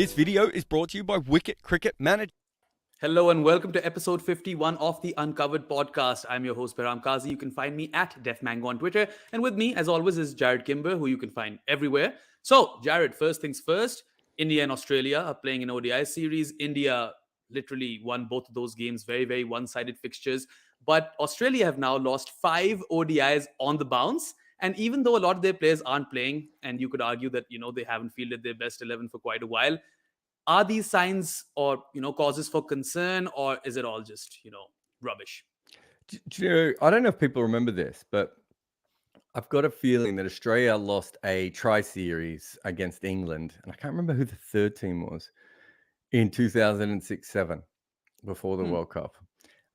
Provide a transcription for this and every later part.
This video is brought to you by Wicket Cricket Manager. Hello and welcome to episode 51 of the Uncovered podcast. I'm your host, Behram Kazi. You can find me at DefMango on Twitter. And with me, as always, is Jared Kimber, who you can find everywhere. So, Jared, first things first, India and Australia are playing an ODI series. India literally won both of those games, very, very one-sided fixtures. But Australia have now lost 5 ODIs on the bounce. And even though a lot of their players aren't playing, and you could argue that, they haven't fielded their best 11 for quite a while, are these signs or causes for concern, or is it all just rubbish? I don't know if people remember this, but I've got a feeling that Australia lost a tri-series against England, and I can't remember who the third team was, in 2006-7 before the World Cup.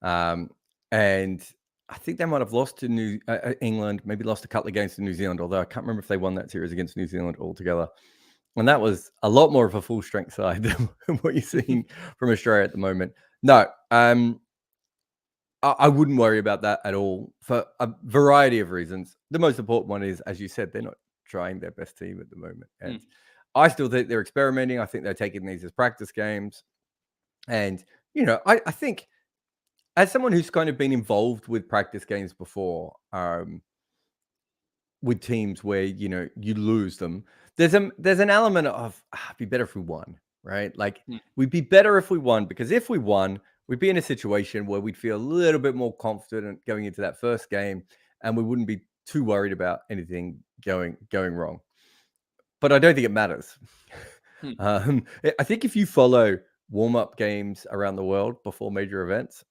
And I think they might have lost to England, maybe lost a couple of games to New Zealand, although I can't remember if they won that series against New Zealand altogether. And that was a lot more of a full strength side than what you're seeing from Australia at the moment. No, I wouldn't worry about that at all for a variety of reasons. The most important one is, as you said, they're not trying their best team at the moment. And I still think they're experimenting. I think they're taking these as practice games. And, I think as someone who's kind of been involved with practice games before, with teams where, you lose them, there's an element of it'd be better if we won, right? Like we'd be better if we won, because if we won, we'd be in a situation where we'd feel a little bit more confident going into that first game, and we wouldn't be too worried about anything going wrong. But I don't think it matters. I think if you follow warm-up games around the world before major events,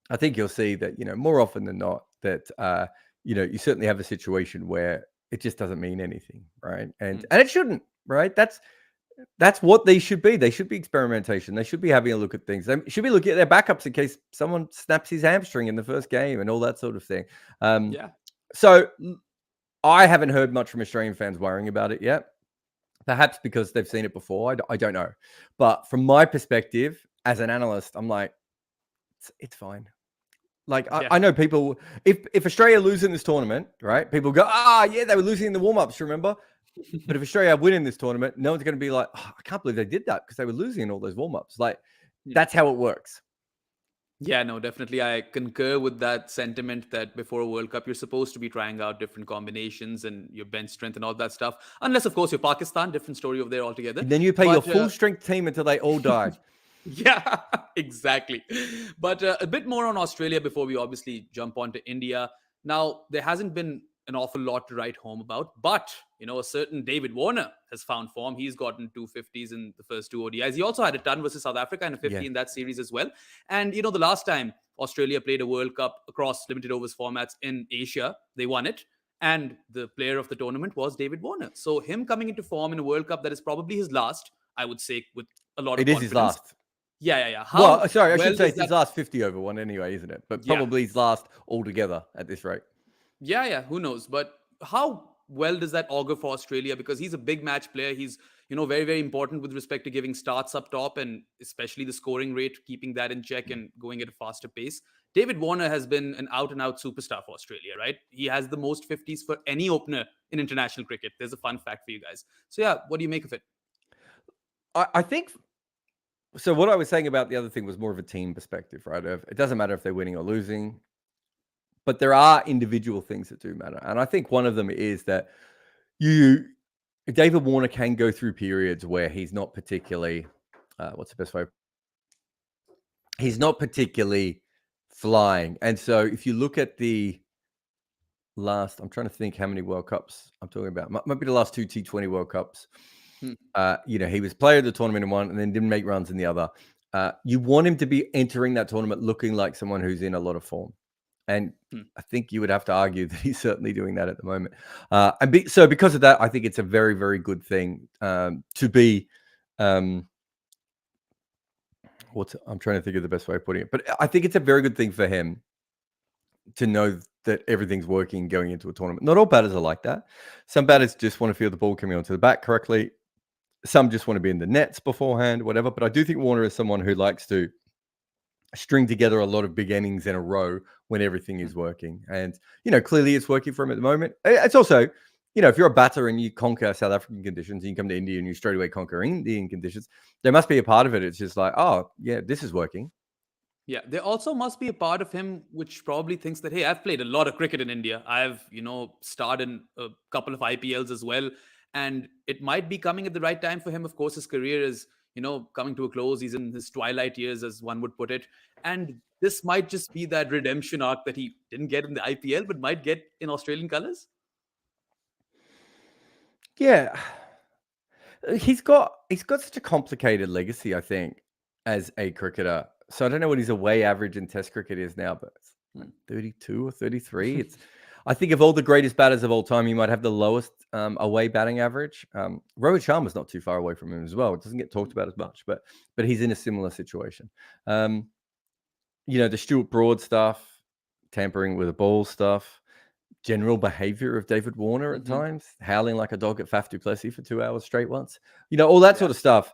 I think you'll see that, more often than not, that you certainly have a situation where it just doesn't mean anything, right? And it shouldn't, right? That's what they should be. They should be experimentation. They should be having a look at things. They should be looking at their backups in case someone snaps his hamstring in the first game and all that sort of thing. So I haven't heard much from Australian fans worrying about it yet. Perhaps because they've seen it before. I don't know. But from my perspective, as an analyst, I'm like, it's fine. Like, I know people, if Australia lose in this tournament, right, people go, they were losing in the warm-ups, remember? But if Australia win in this tournament, no one's going to be like, I can't believe they did that because they were losing in all those warm-ups. Like, that's how it works. Yeah, no, definitely. I concur with that sentiment that before a World Cup, you're supposed to be trying out different combinations and your bench strength and all that stuff. Unless, of course, you're Pakistan, different story over there altogether. And then you pay your full-strength team until they all die. Yeah, exactly. But a bit more on Australia before we obviously jump on to India. Now, there hasn't been an awful lot to write home about, but, a certain David Warner has found form. He's gotten 250s in the first 2 ODIs. He also had a ton versus South Africa and a 50 in that series as well. And, the last time Australia played a World Cup across limited overs formats in Asia, they won it. And the player of the tournament was David Warner. So him coming into form in a World Cup that is probably his last, I would say, with a lot of confidence. It is his last. Yeah. I should say it's his last 50 over one anyway, isn't it? But probably his last altogether at this rate. Yeah, who knows? But how well does that augur for Australia? Because he's a big match player. He's, very, very important with respect to giving starts up top and especially the scoring rate, keeping that in check and going at a faster pace. David Warner has been an out-and-out superstar for Australia, right? He has the most 50s for any opener in international cricket. There's a fun fact for you guys. So, what do you make of it? I think... So what I was saying about the other thing was more of a team perspective, right? It doesn't matter if they're winning or losing, but there are individual things that do matter. And I think one of them is that David Warner can go through periods where he's not particularly, what's the best way? He's not particularly flying. And so if you look at the last, I'm trying to think how many World Cups I'm talking about. Might be the last 2 T20 World Cups. He was player of the tournament in one and then didn't make runs in the other. You want him to be entering that tournament looking like someone who's in a lot of form. And I think you would have to argue that he's certainly doing that at the moment. So because of that, I think it's a very, very good thing to be... I'm trying to think of the best way of putting it. But I think it's a very good thing for him to know that everything's working going into a tournament. Not all batters are like that. Some batters just want to feel the ball coming onto the bat correctly. Some just want to be in the nets beforehand, whatever. But I do think Warner is someone who likes to string together a lot of big innings in a row when everything is working. And, clearly it's working for him at the moment. It's also, if you're a batter and you conquer South African conditions and you come to India and you straight away conquer Indian conditions, there must be a part of it. It's just like, oh, yeah, this is working. Yeah, there also must be a part of him which probably thinks that, hey, I've played a lot of cricket in India. I've, starred in a couple of IPLs as well. And it might be coming at the right time for him. Of course, his career is, coming to a close. He's in his twilight years, as one would put it. And this might just be that redemption arc that he didn't get in the IPL, but might get in Australian colours. Yeah. He's got such a complicated legacy, I think, as a cricketer. So I don't know what his away average in Test cricket is now, but it's like 32 or 33. It's I think of all the greatest batters of all time, he might have the lowest away batting average. Rohit Sharma's not too far away from him as well. It doesn't get talked about as much, but he's in a similar situation. The Stuart Broad stuff, tampering with a ball stuff, general behavior of David Warner at times, howling like a dog at Faf du Plessis for 2 hours straight once, all that sort of stuff.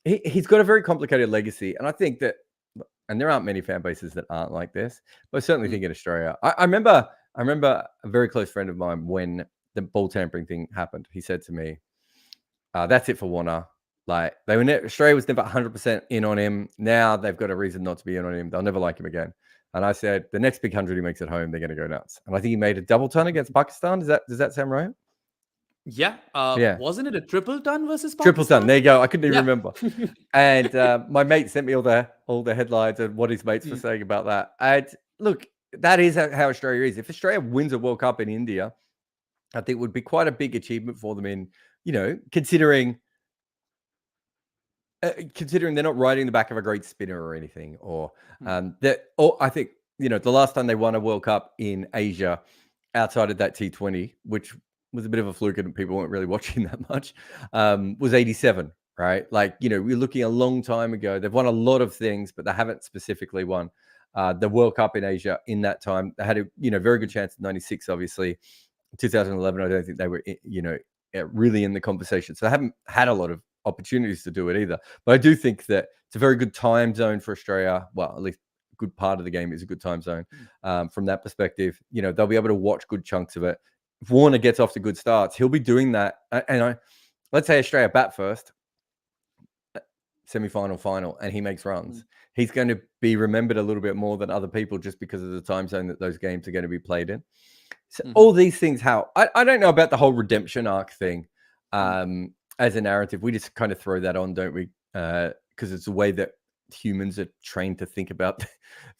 He's got a very complicated legacy. And I think that, and there aren't many fan bases that aren't like this, but I certainly think in Australia, I remember a very close friend of mine, when the ball tampering thing happened, he said to me, that's it for Warner. Like, Australia was never 100% in on him. Now they've got a reason not to be in on him. They'll never like him again. And I said, the next big 100 he makes at home, they're going to go nuts. And I think he made a double ton against Pakistan. Does that sound right? Yeah. Yeah. Wasn't it a triple ton versus Pakistan? Triple ton. There you go. I couldn't even remember. And my mate sent me all the headlines and what his mates were saying about that. And look, that is how Australia is. If Australia wins a World Cup in India, I think it would be quite a big achievement for them in, considering they're not riding the back of a great spinner or anything, or I think, the last time they won a World Cup in Asia outside of that T20, which was a bit of a fluke and people weren't really watching that much, was 87, right? Like, we're looking a long time ago. They've won a lot of things, but they haven't specifically won the World Cup in Asia in that time. They had a, very good chance in 96, obviously. 2011, I don't think they were, really in the conversation. So they haven't had a lot of opportunities to do it either. But I do think that it's a very good time zone for Australia. Well, at least a good part of the game is a good time zone from that perspective. They'll be able to watch good chunks of it. If Warner gets off to good starts, he'll be doing that. And let's say Australia bat first, semi-final, final, and he makes runs. He's going to be remembered a little bit more than other people just because of the time zone that those games are going to be played in. So all these things, I don't know about the whole redemption arc thing as a narrative. We just kind of throw that on, don't we? Because it's the way that humans are trained to think about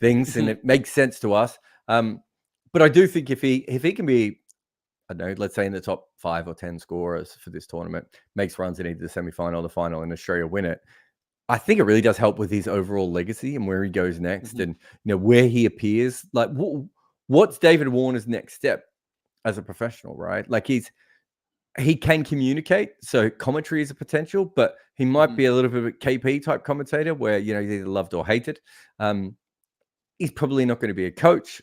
things, and it makes sense to us. But I do think if he can be, I don't know, let's say in the top 5 or 10 scorers for this tournament, makes runs in either the semi-final or the final, and Australia win it, I think it really does help with his overall legacy and where he goes next, and where he appears. Like, what's David Warner's next step as a professional, right? Like, he can communicate, so commentary is a potential, but he might be a little bit of a KP type commentator where, he's either loved or hated. He's probably not going to be a coach.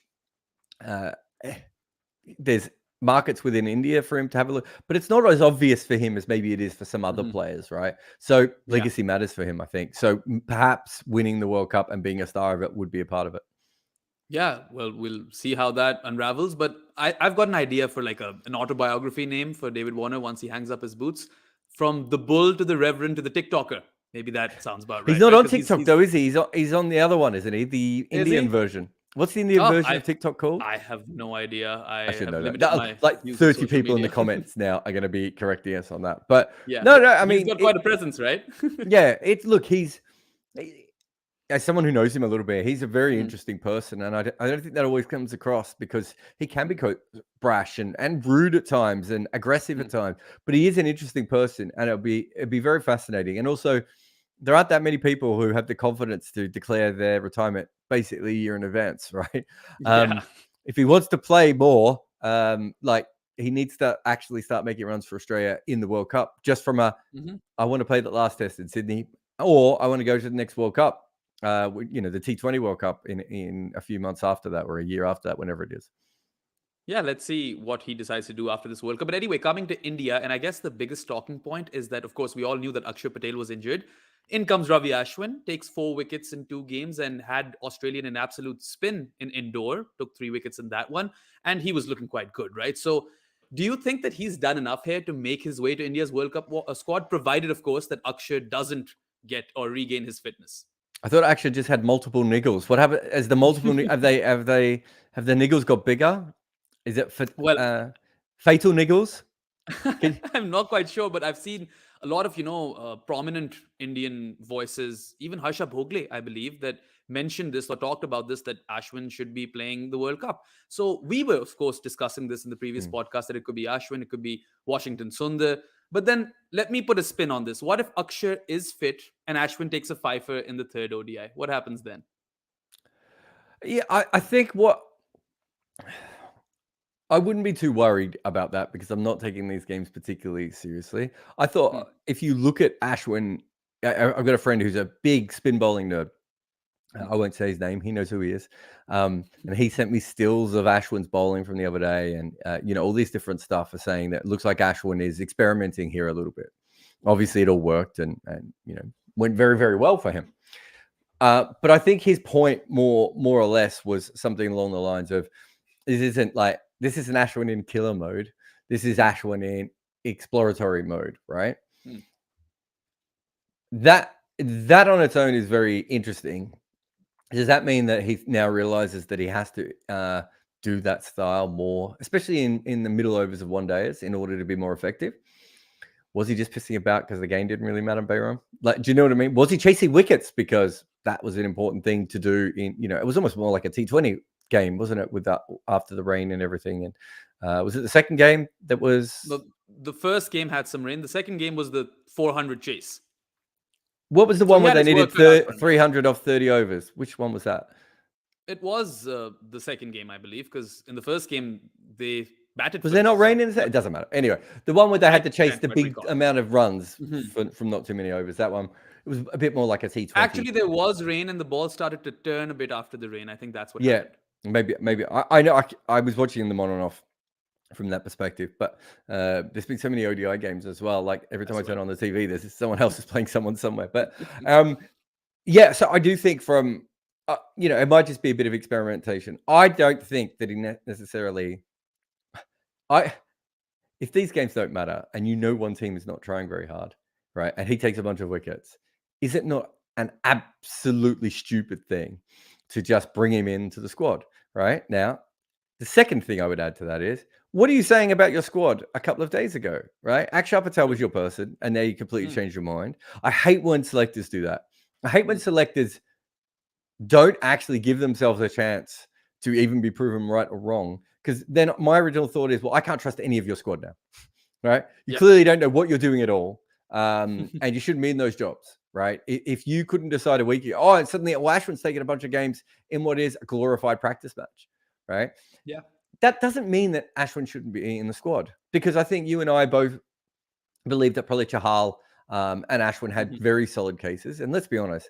There's markets within India for him to have a look, but it's not as obvious for him as maybe it is for some other players, right? So legacy matters for him, I think. So perhaps winning the World Cup and being a star of it would be a part of it. Yeah, well, we'll see how that unravels. But I've got an idea for like an autobiography name for David Warner once he hangs up his boots. From the bull to the reverend to the TikToker. Maybe that sounds about right. He's not right? on TikTok though, is he? He's on the other one, isn't he? The Indian version. What's the Indian version of TikTok called? I have no idea. I should have know limited that. my Like use of 30 social people in media. the comments now are going to be correcting us on that. But Yeah, no, I mean, he's got quite a presence, right? yeah, as someone who knows him a little bit, he's a very interesting person, and I don't think that always comes across because he can be brash and rude at times and aggressive at times. But he is an interesting person, and it'd be very fascinating. And also, there aren't that many people who have the confidence to declare their retirement basically a year in advance, right? If he wants to play more, like, he needs to actually start making runs for Australia in the World Cup, just from I want to play that last test in Sydney, or I want to go to the next World Cup. The T20 World Cup in a few months after that, or a year after that, whenever it is. Yeah, let's see what he decides to do after this World Cup. But anyway, coming to India, and I guess the biggest talking point is that, of course, we all knew that Akshar Patel was injured. In comes Ravi Ashwin, takes 4 wickets in 2 games and had Australia in an absolute spin in Indore, took 3 wickets in that one, and he was looking quite good, right? So Do you think that he's done enough here to make his way to India's World Cup squad, provided, of course, that Akshar doesn't get or regain his fitness? I thought Akshay just had multiple niggles. What happened? As the multiple have the niggles got bigger? Is it for Well, fatal niggles? I'm not quite sure, but I've seen a lot of prominent Indian voices, even Harsha Bhogle, I believe, that mentioned this or talked about this, that Ashwin should be playing the World Cup. So we were, of course, discussing this in the previous podcast, that it could be Ashwin, it could be Washington Sundar. But then let me put a spin on this. What if Akshar is fit and Ashwin takes a fifer in the third ODI? What happens then? Yeah, I think I wouldn't be too worried about that because I'm not taking these games particularly seriously. I thought if you look at Ashwin, I've got a friend who's a big spin bowling nerd. I won't say his name. He knows who he is. And he sent me stills of Ashwin's bowling from the other day. And, all these different stuff are saying that it looks like Ashwin is experimenting here a little bit. Obviously, it all worked and went very, very well for him. But I think his point more or less was something along the lines of, this isn't Ashwin in killer mode. This is Ashwin in exploratory mode, right? That on its own is very interesting. Does that mean that he now realizes that he has to do that style more, especially in the middle overs of one days, in order to be more effective? Was he just pissing about because the game didn't really matter, Bayram? Like, do you know what I mean? Was he chasing wickets because that was an important thing to do? It was almost more like a T20 game, wasn't it? With that after the rain and everything. And was it the second game that was? The first game had some rain. The second game was the 400 chase. What was the one where they needed 300 off 30 overs? Which one was that? It was the second game, I believe, because in the first game they batted. Was there not rain in the It doesn't matter. Anyway, the one where they had to chase the big amount of runs from not too many overs. That one, it was a bit more like a T20. Actually, there was rain and the ball started to turn a bit after the rain. I think that's what happened. Maybe. I know I was watching them on and off from that perspective, but there's been so many ODI games as well. Like every time I turn on the TV, there's someone else is playing someone somewhere. But so I do think from it might just be a bit of experimentation. I don't think that he necessarily. If these games don't matter and one team is not trying very hard, right, and he takes a bunch of wickets, is it not an absolutely stupid thing to just bring him into the squad? Right now, the second thing I would add to that is, what are you saying about your squad a couple of days ago, right? Akshar Patel was your person, and now you completely changed your mind. I hate when selectors do that. I hate when selectors don't actually give themselves a chance to even be proven right or wrong, because then my original thought is, well, I can't trust any of your squad now, right? You clearly don't know what you're doing at all, and you shouldn't be in those jobs, right? If you couldn't decide a week, and suddenly Ashwin's taking a bunch of games in what is a glorified practice match, right? Yeah. That doesn't mean that Ashwin shouldn't be in the squad, because I think you and I both believe that probably Chahal and Ashwin had very solid cases. And let's be honest,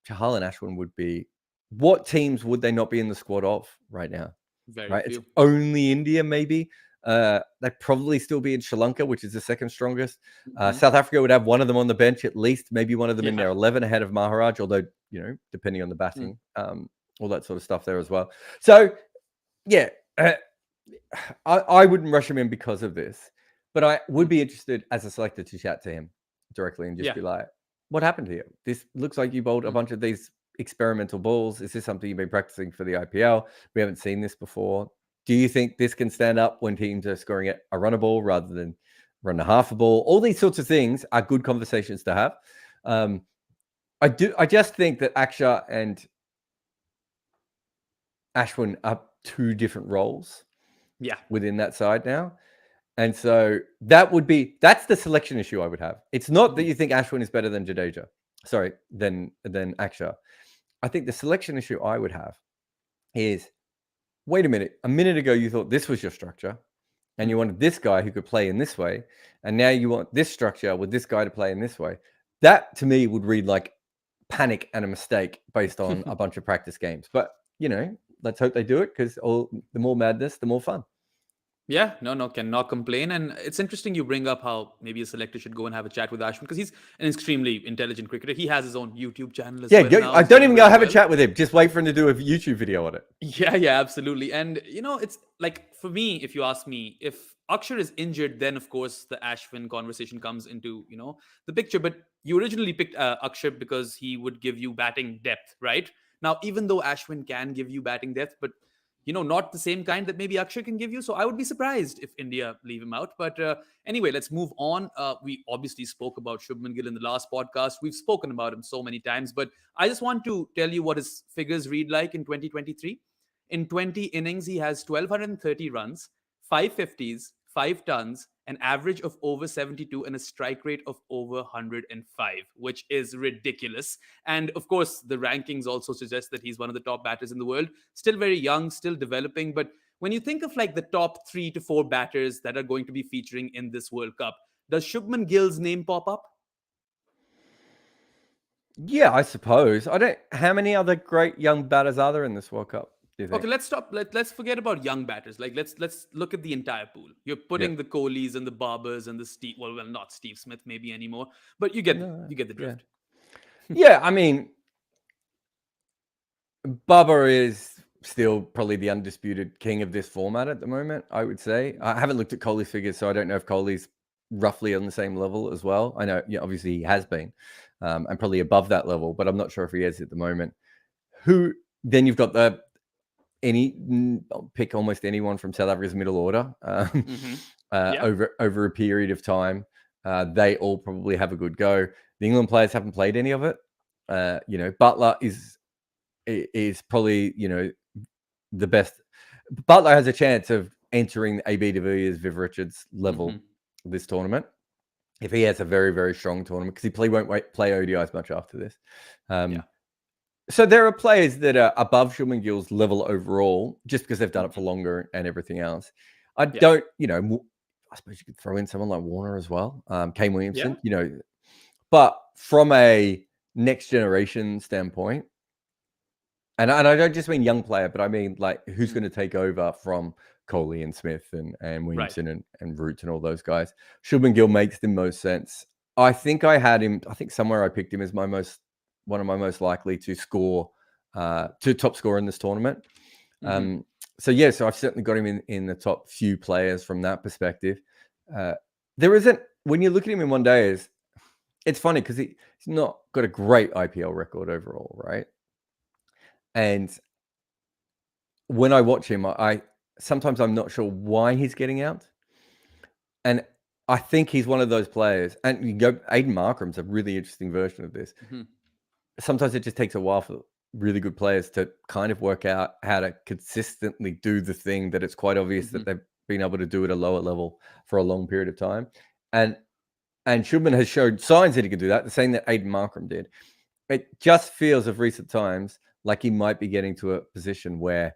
Chahal and Ashwin would be, what teams would they not be in the squad of right now? Very few. It's only India, maybe. They'd probably still be in Sri Lanka, which is the second strongest. South Africa would have one of them on the bench at least, maybe one of them in their 11 ahead of Maharaj, although, depending on the batting, all that sort of stuff there as well. So, I wouldn't rush him in because of this, but I would be interested as a selector to chat to him directly and just be like, what happened here? This looks like you bowled a bunch of these experimental balls. Is this something you've been practicing for the IPL? We haven't seen this before. Do you think this can stand up when teams are scoring at a runner ball rather than run a half a ball? All these sorts of things are good conversations to have. I just think that Akshar and Ashwin are two different roles within that side now. And so that's the selection issue I would have. It's not that you think Ashwin is better than Jadeja. Sorry, than Akshar. I think the selection issue I would have is, wait a minute. A minute ago, you thought this was your structure and you wanted this guy who could play in this way. And now you want this structure with this guy to play in this way. That to me would read like panic and a mistake based on a bunch of practice games. But, let's hope they do it, because the more madness, the more fun. Yeah, no, cannot complain. And it's interesting you bring up how maybe a selector should go and have a chat with Ashwin because he's an extremely intelligent cricketer. He has his own YouTube channel as Yeah, well now. I He's don't doing even go very have a well. chat with him. Just wait for him to do a YouTube video on it. Yeah, absolutely. And it's like for me, if you ask me, if Akshar is injured, then of course the Ashwin conversation comes into the picture. But you originally picked Akshar because he would give you batting depth, right? Now, even though Ashwin can give you batting depth, but not the same kind that maybe Akshar can give you. So I would be surprised if India leave him out. But anyway, let's move on. We obviously spoke about Shubman Gill in the last podcast. We've spoken about him so many times, but I just want to tell you what his figures read like in 2023. In 20 innings, he has 1,230 runs, 550s, 5 tons, an average of over 72, and a strike rate of over 105, which is ridiculous. And of course, the rankings also suggest that he's one of the top batters in the world. Still very young, still developing. But when you think of like the top 3 to 4 batters that are going to be featuring in this World Cup, does Shubman Gill's name pop up? Yeah, I suppose. I don't. How many other great young batters are there in this World Cup? Do you think? Okay, let's stop. Let's forget about young batters. Like let's look at the entire pool. You're Yeah. putting the Kohlis and the Barbers and the Steve. Well, not Steve Smith maybe anymore, but you get No. the Yeah. drift. Yeah. I mean, Bubba is still probably the undisputed king of this format at the moment, I would say. I haven't looked at Kohli's figures, so I don't know if Kohli's roughly on the same level as well. I know, yeah, obviously he has been, and probably above that level, but I'm not sure if he is at the moment. Then you've got I'll pick almost anyone from South Africa's middle order Yeah. over a period of time. They all probably have a good go. The England players haven't played any of it. Butler is probably the best. Butler has a chance of entering AB de Villiers, Viv Richards level this tournament if he has a very, very strong tournament, because he probably won't play ODIs much after this. So there are players that are above Shubman Gill's level overall just because they've done it for longer and everything else. I don't, I suppose you could throw in someone like Warner as well, Kane Williamson, but from a next generation standpoint, and I don't just mean young player, but I mean like who's going to take over from Kohli and Smith and Williamson and Root and all those guys. Shubman Gill makes the most sense. I think I had him. I think somewhere I picked him as one of my most likely to score, to top scorer in this tournament. So I've certainly got him in the top few players from that perspective. There isn't, when you look at him in one day, it's funny because he's not got a great IPL record overall, right? And when I watch him, I sometimes I'm not sure why he's getting out. And I think he's one of those players. And Aiden Markram's a really interesting version of this. Sometimes it just takes a while for really good players to kind of work out how to consistently do the thing that it's quite obvious that they've been able to do at a lower level for a long period of time. And Shubman has showed signs that he could do that, the same that Aiden Markram did. It just feels of recent times like he might be getting to a position where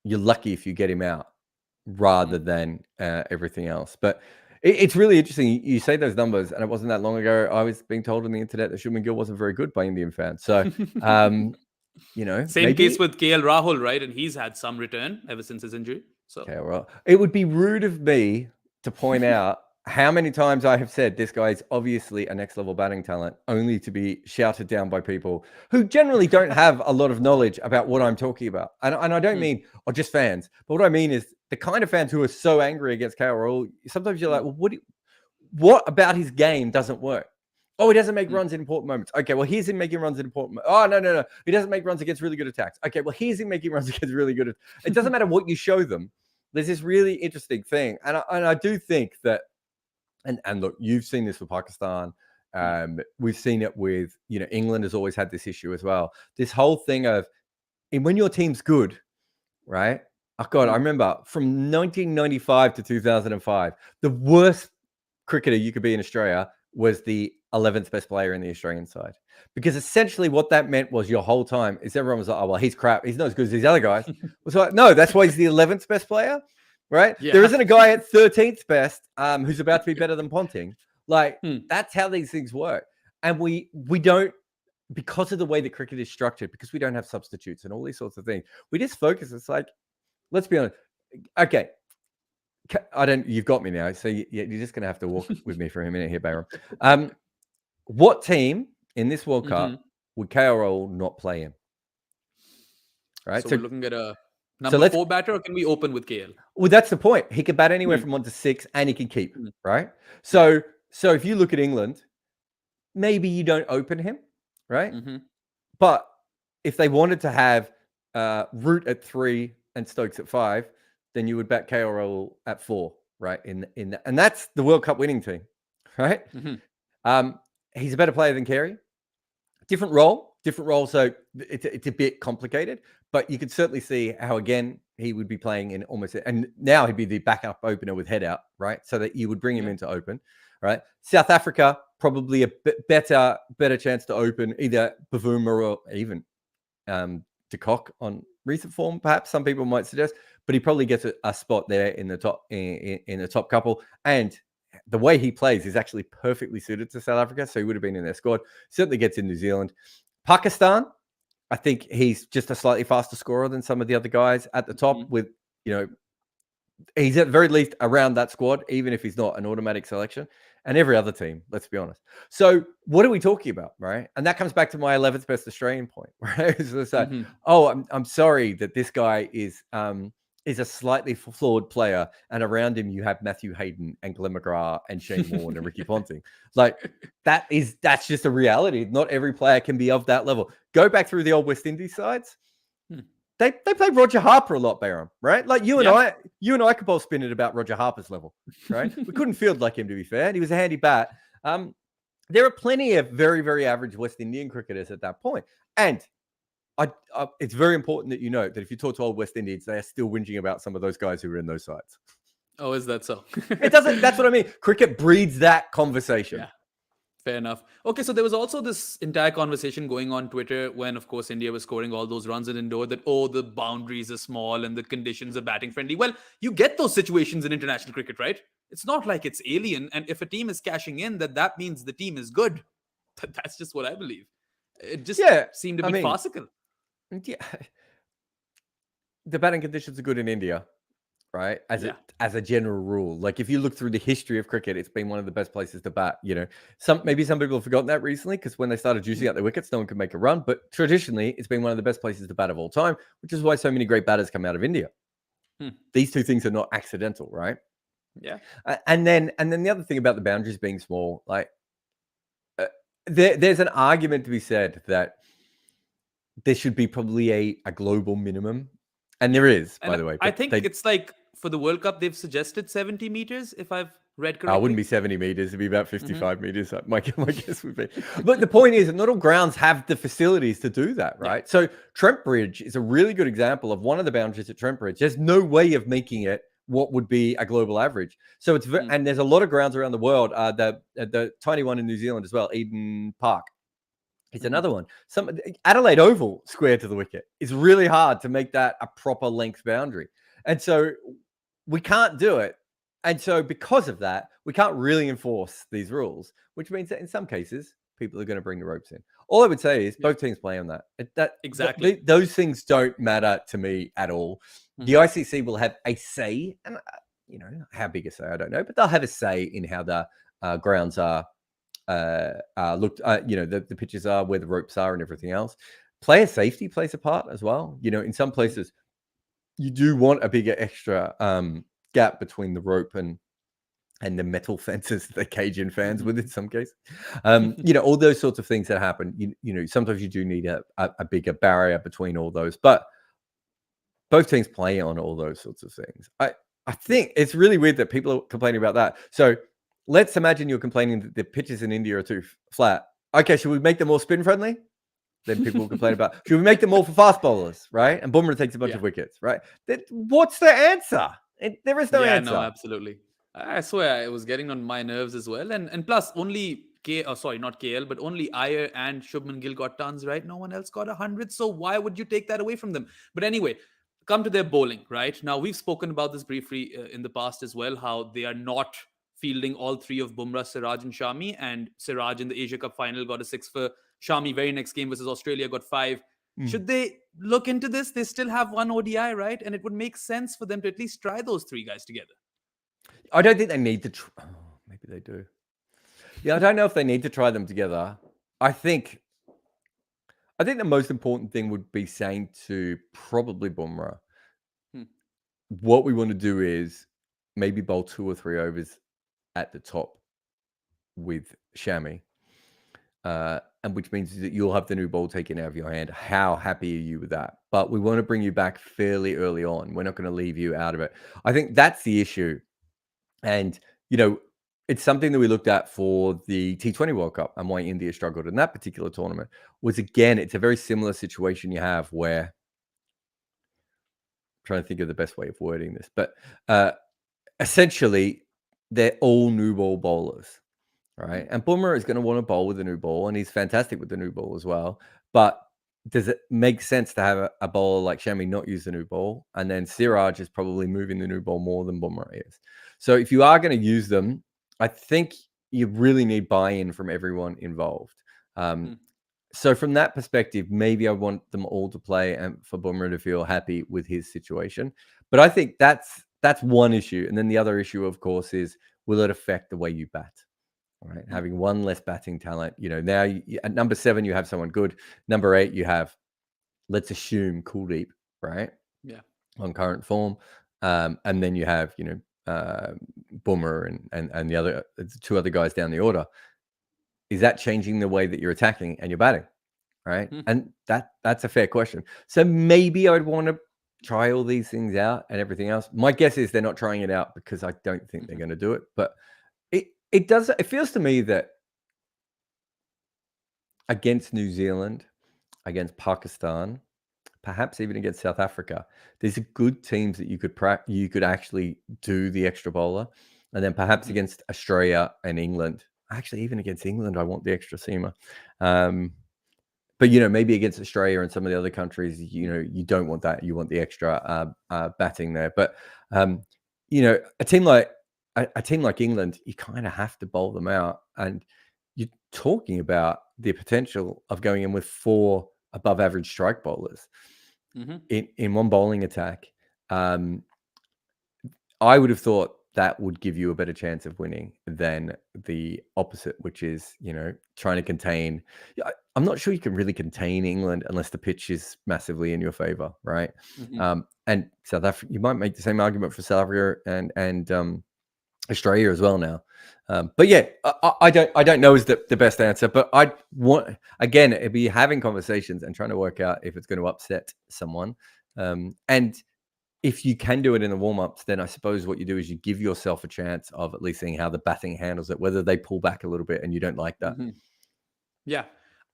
you're lucky if you get him out rather than everything else. But it's really interesting. You say those numbers, and it wasn't that long ago I was being told on the internet that Shubman Gill wasn't very good by Indian fans. So, same case with KL Rahul, right? And he's had some return ever since his injury. So, okay, well, it would be rude of me to point out how many times I have said this guy is obviously a next level batting talent, only to be shouted down by people who generally don't have a lot of knowledge about what I'm talking about. And I don't mean just fans, but what I mean is the kind of fans who are so angry against KL Rahul. Sometimes you're like, well, what about his game doesn't work? Oh, he doesn't make runs in important moments. Okay, well, here's him making runs in important moments. Oh, no. He doesn't make runs against really good attacks. Okay, well, here's him making runs against really good. It doesn't matter what you show them. There's this really interesting thing. And I do think that, and look, you've seen this with Pakistan. We've seen it with, England has always had this issue as well. This whole thing of, and when your team's good, right? Oh God, I remember from 1995 to 2005, the worst cricketer you could be in Australia was the 11th best player in the Australian side. Because essentially what that meant was your whole time is everyone was like, oh, well, he's crap. He's not as good as these other guys. So like, no, that's why he's the 11th best player, right? Yeah. There isn't a guy at 13th best who's about to be better than Ponting. Like, that's how these things work. And we don't, because of the way the cricket is structured, because we don't have substitutes and all these sorts of things, we just focus. It's like, let's be honest, Okay. I don't. You've got me now. So you're just going to have to walk with me for a minute here, Bayram. What team in this World Hmm. Cup would KRL not play in? Right. So we're looking at a So number let's. 4 batter, or can we open with KL? Well, that's the point. He could bat anywhere Hmm. from 1 to 6, and he can keep. Hmm. Right. Yeah. So if you look at England, maybe you don't open him. Right. Hmm. But if they wanted to have Root at 3 and Stokes at 5, then you would bat KRL at 4, right? And that's the World Cup winning team, right? Hmm. He's a better player than Carey. Different role. So it's a bit complicated, but you could certainly see how again he would be playing in almost, and now he'd be the backup opener with head out, right? So that you would bring him Yeah. in to open, right? South Africa probably a bit better chance to open either Bavuma or even De Kock on recent form, perhaps some people might suggest, but he probably gets a spot there in the top in the top couple. And the way he plays is actually perfectly suited to South Africa, so he would have been in their squad. Certainly gets in New Zealand. Pakistan, I think he's just a slightly faster scorer than some of the other guys at the top. With he's at the very least around that squad, even if he's not an automatic selection. And every other team, let's be honest. So what are we talking about, right? And that comes back to my 11th best Australian point, right? So it's like, I'm sorry that this guy is a slightly flawed player, and around him you have Matthew Hayden and Glenn McGrath and Shane Warne and Ricky Ponting. Like that's just a reality. Not every player can be of that level. Go back through the old West Indies sides. They played Roger Harper a lot, Bayram, right? Like you and I could both spin it about Roger Harper's level, right? We couldn't field like him, to be fair. And he was a handy bat. There are plenty of very, very average West Indian cricketers at that point. And it's very important that you note that if you talk to old West Indians, they are still whinging about some of those guys who were in those sides. Oh, is that so? It doesn't. That's what I mean. Cricket breeds that conversation. Yeah. Fair enough. Okay, so there was also this entire conversation going on Twitter when, of course, India was scoring all those runs in Indore that, the boundaries are small and the conditions are batting friendly. Well, you get those situations in international cricket, right? It's not like it's alien. And if a team is cashing in, that means the team is good. That's just what I believe. It just seemed a bit farcical. Yeah. The batting conditions are good in India, right? As a general rule. Like if you look through the history of cricket, it's been one of the best places to bat. Maybe some people have forgotten that recently because when they started juicing out their wickets, no one could make a run. But traditionally, it's been one of the best places to bat of all time, which is why so many great batters come out of India. These two things are not accidental, right? Yeah. And then the other thing about the boundaries being small, like there's an argument to be said that there should be probably a global minimum. And there is, by the way. I think it's like for the World Cup, they've suggested 70 meters, if I've read correctly. It wouldn't be 70 meters. It'd be about 55 meters. My guess would be. But the point is that not all grounds have the facilities to do that, right? Yeah. So Trent Bridge is a really good example of one of the boundaries at Trent Bridge. There's no way of making it what would be a global average. So it's and there's a lot of grounds around the world. The tiny one in New Zealand as well, Eden Park. It's another one. Adelaide Oval, square to the wicket, is really hard to make that a proper length boundary. And so we can't do it. And so because of that, we can't really enforce these rules, which means that in some cases, people are going to bring the ropes in. All I would say is both teams play on that. Exactly. Those things don't matter to me at all. The ICC will have a say, and how big a say, I don't know, but they'll have a say in how the grounds are looked, the pitches are, where the ropes are and everything else. Player safety plays a part as well. In some places you do want a bigger extra gap between the rope and the metal fences that they cage in fans with in some cases. All those sorts of things that happen. Sometimes you do need a bigger barrier between all those, but both teams play on all those sorts of things. I think it's really weird that people are complaining about that. So let's imagine you're complaining that the pitches in India are too flat. Okay, should we make them more spin friendly? Then people will complain about, should we make them more for fast bowlers, right? And Bumrah takes a bunch of wickets, right? What's the answer? There is no answer. No, absolutely. I swear it was getting on my nerves as well. And plus, only not KL, but only Iyer and Shubman Gill got tons, right? No one else got 100. So why would you take that away from them? But anyway, come to their bowling, right? Now, we've spoken about this briefly in the past as well, how they are not fielding all three of Bumrah, Siraj and Shami, and Siraj in the Asia Cup final got a 6 for Shami. Very next game versus Australia got 5. Should they look into this. They still have one ODI, right? And it would make sense for them to at least try those three guys together. I don't think they need to. Oh, maybe they do. Yeah, I don't know if they need to try them together. I think the most important thing would be saying to probably Bumrah, Hmm. what we want to do is maybe bowl 2 or 3 overs at the top with Shami, and which means that you'll have the new ball taken out of your hand. How happy are you with that? But we want to bring you back fairly early on. We're not going to leave you out of it. I think that's the issue. And, it's something that we looked at for the T20 World Cup, and why India struggled in that particular tournament was, again, it's a very similar situation you have where, I'm trying to think of the best way of wording this, but essentially they're all new ball bowlers, right? And Bumrah is going to want to bowl with a new ball, and he's fantastic with the new ball as well. But does it make sense to have a bowler like Shami not use the new ball? And then Siraj is probably moving the new ball more than Bumrah is. So if you are going to use them, I think you really need buy-in from everyone involved. So from that perspective, maybe I want them all to play and for Bumrah to feel happy with his situation. But I think that's one issue. And then the other issue, of course, is will it affect the way you bat? Right, having one less batting talent. Now at number 7 you have someone good. Number 8 you have, let's assume, Kuldeep, right? Yeah. On current form, and then you have Bumrah and the other 2 other guys down the order. Is that changing the way that you're attacking and you're batting, right? And that's a fair question. So maybe I'd want to try all these things out and everything else. My guess is they're not trying it out because I don't think they're going to do it, but it feels to me that against New Zealand, against Pakistan, perhaps even against South Africa, these are good teams that you could actually do the extra bowler. And then perhaps against Australia and England, actually even against England, I want the extra seamer. But maybe against Australia and some of the other countries, you don't want that. You want the extra batting there. But a team like England, you kind of have to bowl them out, and you're talking about the potential of going in with 4 above average strike bowlers in one bowling attack. I would have thought that would give you a better chance of winning than the opposite, which is, trying to contain. I'm not sure you can really contain England unless the pitch is massively in your favor, right? And South Africa, you might make the same argument for South Africa and Australia as well now. But yeah, I don't know is the best answer, but I want, again, it'd be having conversations and trying to work out if it's going to upset someone. And if you can do it in the warm-ups, then I suppose what you do is you give yourself a chance of at least seeing how the batting handles it, whether they pull back a little bit and you don't like that. Yeah.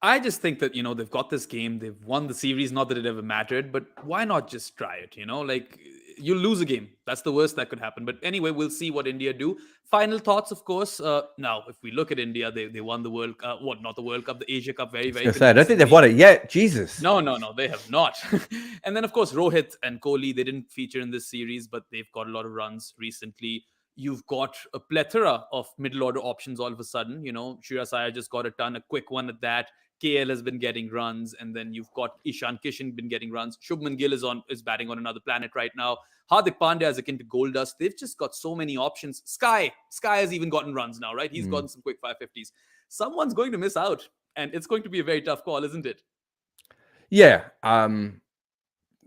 I just think that, they've got this game, they've won the series, not that it ever mattered, but why not just try it? Like, you'll lose a game. That's the worst that could happen. But anyway, we'll see what India do. Final thoughts, of course. Now, if we look at India, they won the World Cup, not the World Cup, the Asia Cup very, very I don't think they've won it yet. Jesus. No, they have not. And then, of course, Rohit and Kohli, they didn't feature in this series, but they've got a lot of runs recently. You've got a plethora of middle order options all of a sudden. Shreyas Iyer just got a quick one at that. KL has been getting runs, and then you've got Ishan Kishan been getting runs. Shubman Gill is batting on another planet right now. Hardik Pandya is akin to gold dust. They've just got so many options. Sky has even gotten runs now, right? He's gotten some quick 550s. Someone's going to miss out, and it's going to be a very tough call, isn't it? Yeah,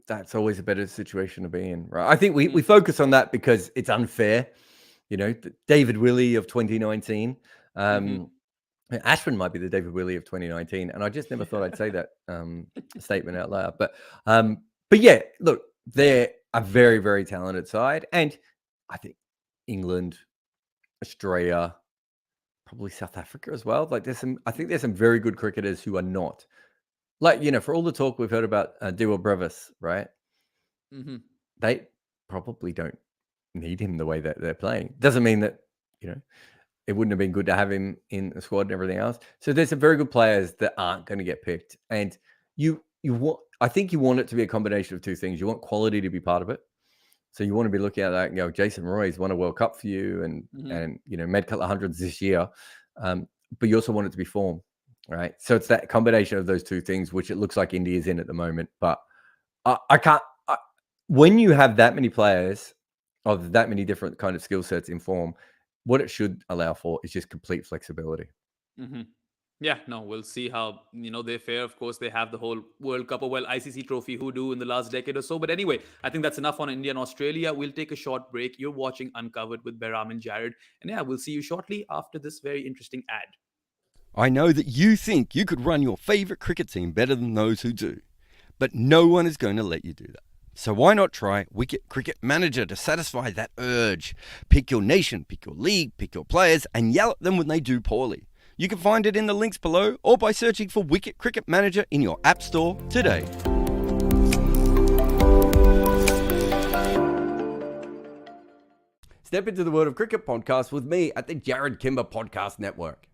that's always a better situation to be in, right? I think we focus on that because it's unfair. David Willey of 2019. Ashwin might be the David Willey of 2019, and I just never thought I'd say that statement out loud. But yeah, look, they're a very, very talented side, and I think England, Australia, probably South Africa as well. Like, I think there's some very good cricketers who are not, like, for all the talk we've heard about Dewar Brevis, right? They probably don't need him the way that they're playing. Doesn't mean that it wouldn't have been good to have him in the squad and everything else. So there's some very good players that aren't going to get picked. And I think you want it to be a combination of two things. You want quality to be part of it. So you want to be looking at that and go, Jason Roy's won a World Cup for you and made a couple of hundreds this year. But you also want it to be form, right? So it's that combination of those two things, which it looks like India's in at the moment. But I can't. When you have that many players of that many different kind of skill sets in form, what it should allow for is just complete flexibility. Hmm. Yeah, no, we'll see how they fare. Of course, they have the whole World Cup or well ICC trophy hoodoo in the last decade or so. But anyway, I think that's enough on India and Australia. We'll take a short break. You're watching Uncovered with Behram and Jared, and yeah, we'll see you shortly after this very interesting ad. I know that you think you could run your favourite cricket team better than those who do, but no one is going to let you do that. So why not try Wicket Cricket Manager to satisfy that urge? Pick your nation, pick your league, pick your players, and yell at them when they do poorly. You can find it in the links below or by searching for Wicket Cricket Manager in your app store today. Step into the World of Cricket podcast with me at the Jared Kimber Podcast Network.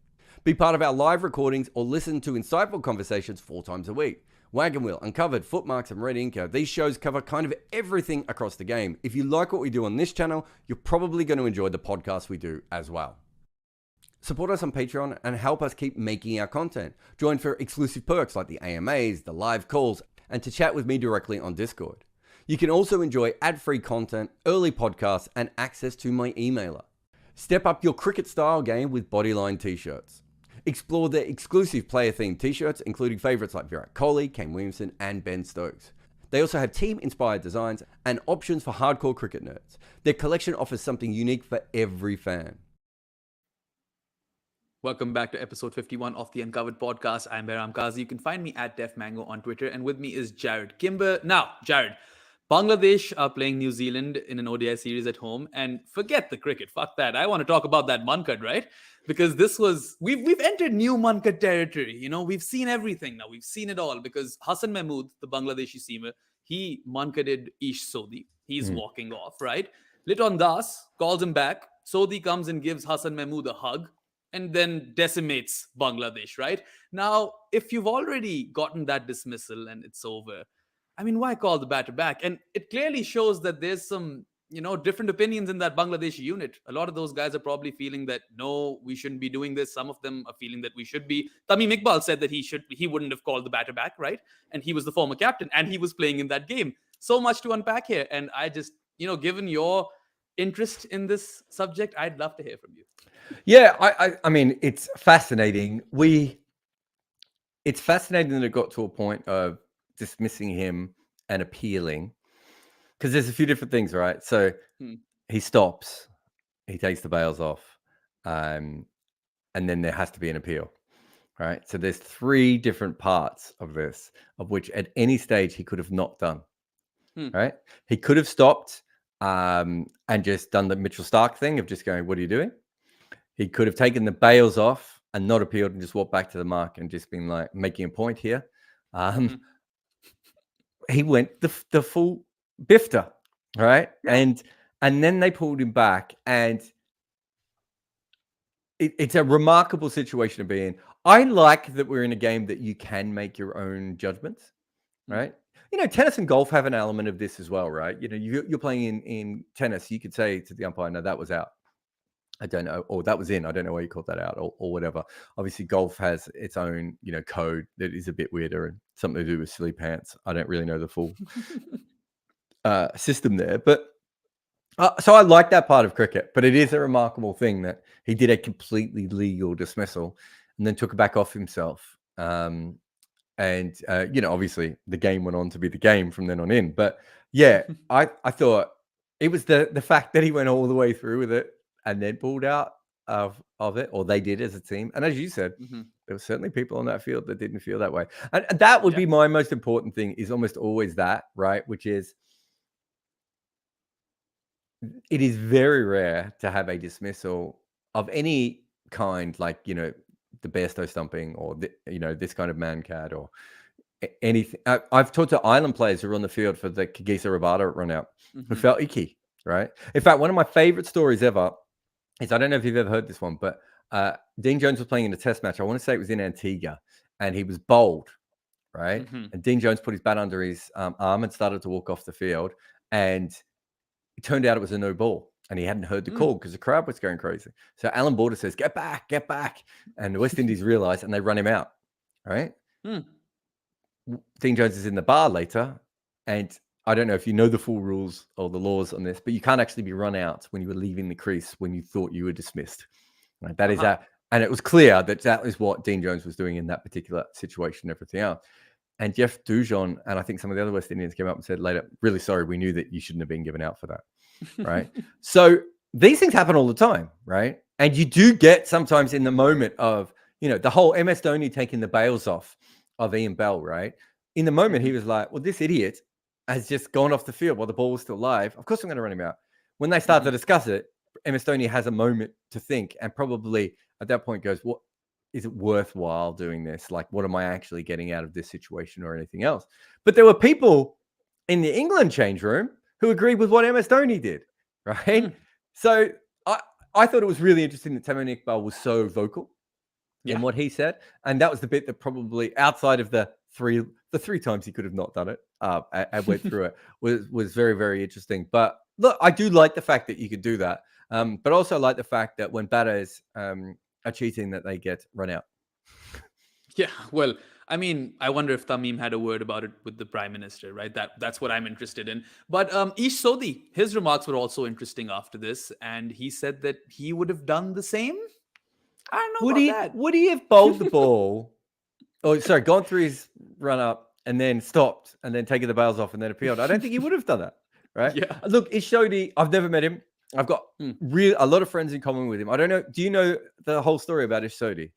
Be part of our live recordings or listen to insightful conversations 4 times a week. Wagon Wheel, Uncovered, Footmarks, and Red Inker. These shows cover kind of everything across the game. If you like what we do on this channel, you're probably going to enjoy the podcast we do as well. Support us on Patreon and help us keep making our content. Join for exclusive perks like the AMAs, the live calls, and to chat with me directly on Discord. You can also enjoy ad-free content, early podcasts, and access to my emailer. Step up your cricket style game with Bodyline t-shirts. Explore their exclusive player-themed t-shirts, including favorites like Virat Kohli, Kane Williamson, and Ben Stokes. They also have team-inspired designs and options for hardcore cricket nerds. Their collection offers something unique for every fan. Welcome back to episode 51 of the Uncovered podcast. I'm Behram Kazi. You can find me at DefMango on Twitter, and with me is Jared Kimber. Now, Jared, Bangladesh are playing New Zealand in an ODI series at home, and forget the cricket. Fuck that. I want to talk about that Munkad, right? Because we've entered new Munkad territory. We've seen everything now. We've seen it all because Hassan Mahmood, the Bangladeshi seamer, he Munkaded Ish Sodhi. He's walking off, right? Liton Das calls him back. Sodhi comes and gives Hassan Mahmood a hug and then decimates Bangladesh, right? Now, if you've already gotten that dismissal and it's over, I mean, why call the batter back? And it clearly shows that there's some, different opinions in that Bangladeshi unit. A lot of those guys are probably feeling that, no, we shouldn't be doing this. Some of them are feeling that we should be. Tamim Iqbal said that he wouldn't have called the batter back, right? And he was the former captain and he was playing in that game. So much to unpack here. And I just, given your interest in this subject, I'd love to hear from you. Yeah, I mean, it's fascinating. It's fascinating that it got to a point of dismissing him and appealing, because there's a few different things, right? So he stops, he takes the bails off, and then there has to be an appeal, right? So there's 3 different parts of this, of which at any stage he could have not done, right? He could have stopped and just done the Mitchell Stark thing of just going, what are you doing? He could have taken the bails off and not appealed and just walked back to the mark and just been like making a point here. He went the full bifter, right? Yeah. And then they pulled him back, and it's a remarkable situation to be in. I like that we're in a game that you can make your own judgments, right? Tennis and golf have an element of this as well, right? You're playing in tennis, you could say to the umpire, no, that was out. I don't know, or that was in. I don't know why you called that out, or whatever. Obviously, golf has its own, code that is a bit weirder and something to do with silly pants. I don't really know the full system there, but so I like that part of cricket. But it is a remarkable thing that he did a completely legal dismissal and then took it back off himself. And obviously, the game went on to be the game from then on in. But yeah, I thought it was the fact that he went all the way through with it and then pulled out of it, or they did as a team. And as you said, there were certainly people on that field that didn't feel that way. And that would be my most important thing, is almost always that, right? Which is, it is very rare to have a dismissal of any kind, like, the Bairstow stumping or, this kind of man-cat or anything. I've talked to Island players who were on the field for the Kagisa Rabada run out who felt icky, right? In fact, one of my favorite stories ever is, I don't know if you've ever heard this one, but Dean Jones was playing in a test match. I want to say it was in Antigua, and he was bowled, right? And Dean Jones put his bat under his arm and started to walk off the field. And it turned out it was a no ball, and he hadn't heard the call because the crowd was going crazy. So Alan Border says, get back. And the West Indies realize, and they run him out, right? Dean Jones is in the bar later, And I don't know if you know the full rules or the laws on this, but you can't actually be run out when you were leaving the crease when you thought you were dismissed. Right? That is and it was clear that that is what Dean Jones was doing in that particular situation and everything else. And Jeff Dujon and I think some of the other West Indians came up and said later, really sorry, we knew that you shouldn't have been given out for that. Right. So these things happen all the time. Right. And you do get sometimes in the moment of, the whole MS Dhoni taking the bails off of Ian Bell. Right. In the moment, he was like, well, this idiot has just gone off the field while the ball was still live. Of course, I'm going to run him out. When they start to discuss it, MS Dhoni has a moment to think and probably at that point goes, what is it worthwhile doing this? Like, what am I actually getting out of this situation or anything else? But there were people in the England change room who agreed with what MS Dhoni did, right? So I thought it was really interesting that Tamim Iqbal was so vocal in what he said. And that was the bit that probably outside of the three times he could have not done it, I went through it, was very, very interesting. But look, I do like the fact that you could do that. But also like the fact that when batters are cheating, that they get run out. Yeah, well, I mean, I wonder if Tamim had a word about it with the Prime Minister, right? That's what I'm interested in. But Ish Sodhi, his remarks were also interesting after this, and he said that he would have done the same. I don't know about that. Would he have bowled the ball? Gone through his run up and then stopped and then taken the bails off and then appealed. I don't think he would have done that, right? Yeah. Look, Ish Sodhi, I've never met him. I've got a lot of friends in common with him. I don't know. Do you know the whole story about Ish Sodhi?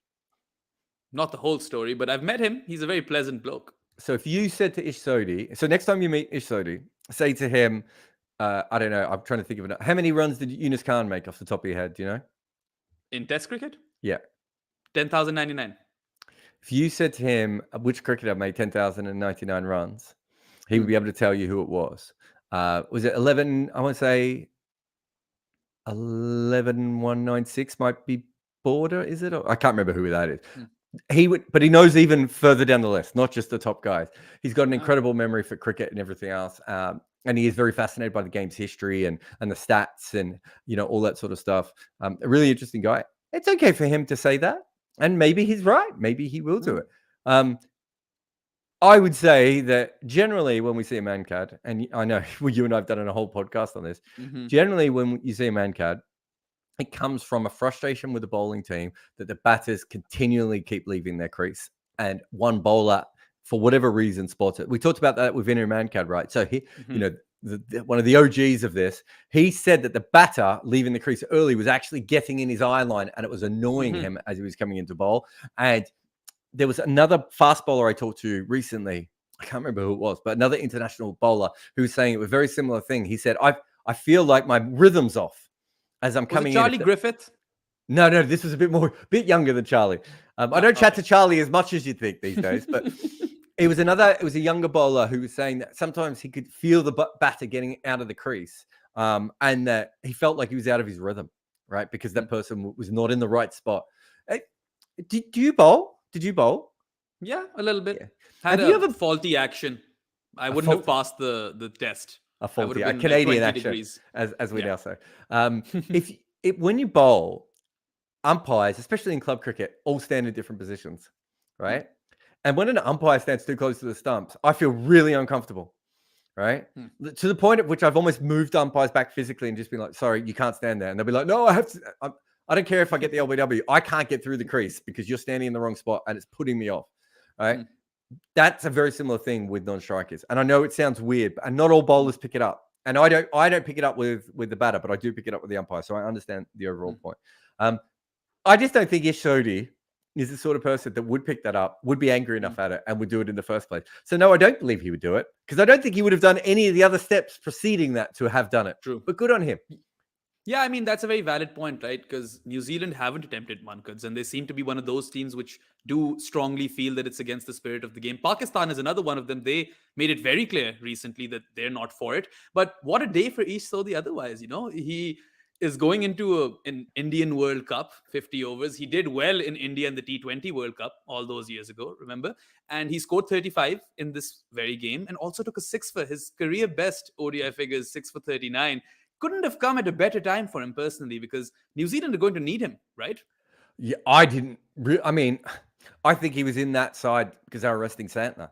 Not the whole story, but I've met him. He's a very pleasant bloke. So if you said to Ish Sodhi, so next time you meet Ish Sodhi, say to him, I don't know, I'm trying to think of it. How many runs did Yunus Khan make off the top of your head? Do you know? In Test cricket? Yeah. 10,099. If you said to him, which cricketer made 10,099 runs, he would be able to tell you who it was. Was it 11? I want to say 11,196 might be Border, is it? I can't remember who that is. He would, but he knows even further down the list, not just the top guys. He's got an incredible memory for cricket and everything else. And he is very fascinated by the game's history and the stats and, all that sort of stuff. A really interesting guy. It's okay for him to say that. And maybe he's right. Maybe he will do it. I would say that generally when we see a mancad, and I know you and I have done a whole podcast on this, generally when you see a mancad, it comes from a frustration with the bowling team that the batters continually keep leaving their crease and one bowler, for whatever reason, spots it. We talked about that with Vinu Mankad, right? So he, one of the OGs of this, he said that the batter leaving the crease early was actually getting in his eye line and it was annoying him as he was coming into bowl. And there was another fast bowler I talked to recently. I can't remember who it was, but another international bowler who was saying it was a very similar thing. He said, I feel like my rhythm's off as I'm coming in. Charlie Griffith? No, this was a bit younger than Charlie. I don't chat to Charlie as much as you'd think these days, but it was a younger bowler who was saying that sometimes he could feel the batter getting out of the crease and that he felt like he was out of his rhythm, right? Because that person was not in the right spot. Did you bowl? Did you bowl? Yeah, a little bit. Yeah. Had a faulty action. I wouldn't have passed the test. A faulty, a Canadian action, degrees. as we now say. When you bowl, umpires, especially in club cricket, all stand in different positions, right? And when an umpire stands too close to the stumps, I feel really uncomfortable, right? To the point at which I've almost moved umpires back physically and just been like, sorry, you can't stand there. And they'll be like, no, I have to. I don't care if I get the LBW. I can't get through the crease because you're standing in the wrong spot and it's putting me off, right? That's a very similar thing with non-strikers. And I know it sounds weird, and not all bowlers pick it up. And I don't pick it up with the batter, but I do pick it up with the umpire. So I understand the overall point. I just don't think Ish Sodhi is the sort of person that would pick that up, would be angry enough at it, and would do it in the first place. So no, I don't believe he would do it because I don't think he would have done any of the other steps preceding that to have done it. True. But good on him. Yeah, I mean, that's a very valid point, right? Because New Zealand haven't attempted Mankads, and they seem to be one of those teams which do strongly feel that it's against the spirit of the game. Pakistan is another one of them. They made it very clear recently that they're not for it. But what a day for Ish Sodhi otherwise, He is going into an Indian World Cup, 50 overs. He did well in India in the T20 World Cup all those years ago, remember? And he scored 35 in this very game and also took a 6 for his career best ODI figures, 6 for 39. Couldn't have come at a better time for him personally because New Zealand are going to need him, right? Yeah, I think he was in that side because they were resting Santner.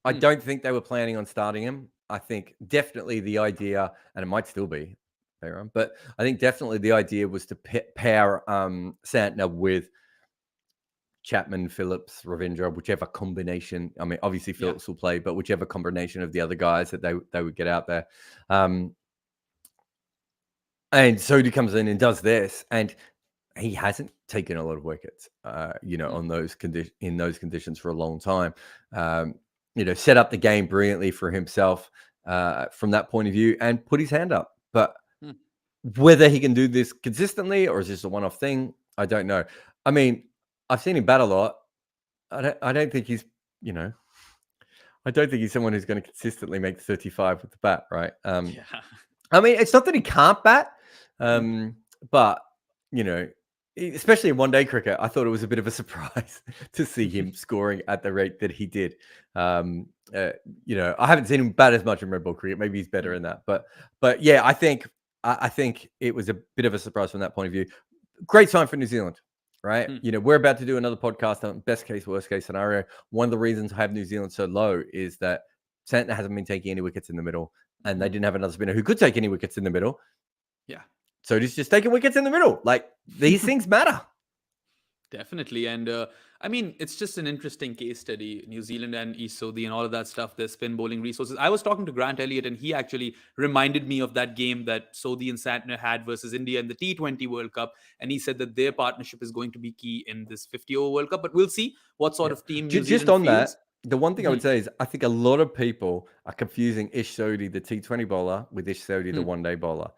I don't think they were planning on starting him. I think definitely the idea, and it might still be, but I think definitely the idea was to pair Santner with Chapman, Phillips, Ravindra, whichever combination. I mean, obviously Yeah. Phillips will play, but whichever combination of the other guys that they would get out there. And Sodhi comes in and does this, and he hasn't taken a lot of wickets, on those in those conditions for a long time. Set up the game brilliantly for himself from that point of view, and put his hand up. But Mm. whether he can do this consistently or is this a one-off thing, I don't know. I mean, I've seen him bat a lot. I don't think he's, I don't think he's someone who's going to consistently make 35 with the bat, right? Yeah. I mean, it's not that he can't bat, Mm. but especially in one-day cricket, I thought it was a bit of a surprise to see him scoring at the rate that he did. I haven't seen him bat as much in red ball cricket. Maybe he's better in that, but yeah, I think it was a bit of a surprise from that point of view. Great sign for New Zealand, right? We're about to do another podcast on best case, worst case scenario. One of the reasons I have New Zealand so low is that Santner hasn't been taking any wickets in the middle, and they didn't have another spinner who could take any wickets in the middle. Yeah. So he's just taking wickets in the middle. Like, these things matter. Definitely. And I mean, it's just an interesting case study. New Zealand and East Sodhi and all of that stuff, their spin bowling resources. I was talking to Grant Elliott, and he actually reminded me of that game that Sodhi and Santner had versus India in the T20 World Cup. And he said that their partnership is going to be key in this 50-over World Cup. But we'll see what sort of team New Just Zealand on fields. that, the one thing I would say is I think a lot of people are confusing Ish Sodhi, the T20 bowler, with Ish Sodhi, the one-day bowler.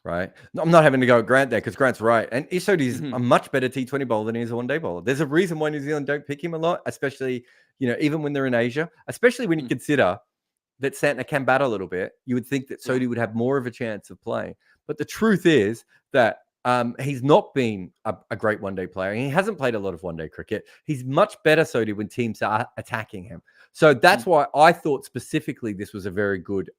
Right. I'm not having to go at Grant there because Grant's right. And Ish Sodhi is a much better T20 bowler than he is a one-day bowler. There's a reason why New Zealand don't pick him a lot, especially, even when they're in Asia, especially when you consider that Santner can bat a little bit. You would think that Sodhi would have more of a chance of playing. But the truth is that he's not been a great one-day player. He hasn't played a lot of one-day cricket. He's much better, Sodhi, when teams are attacking him. So that's why I thought specifically this was a very good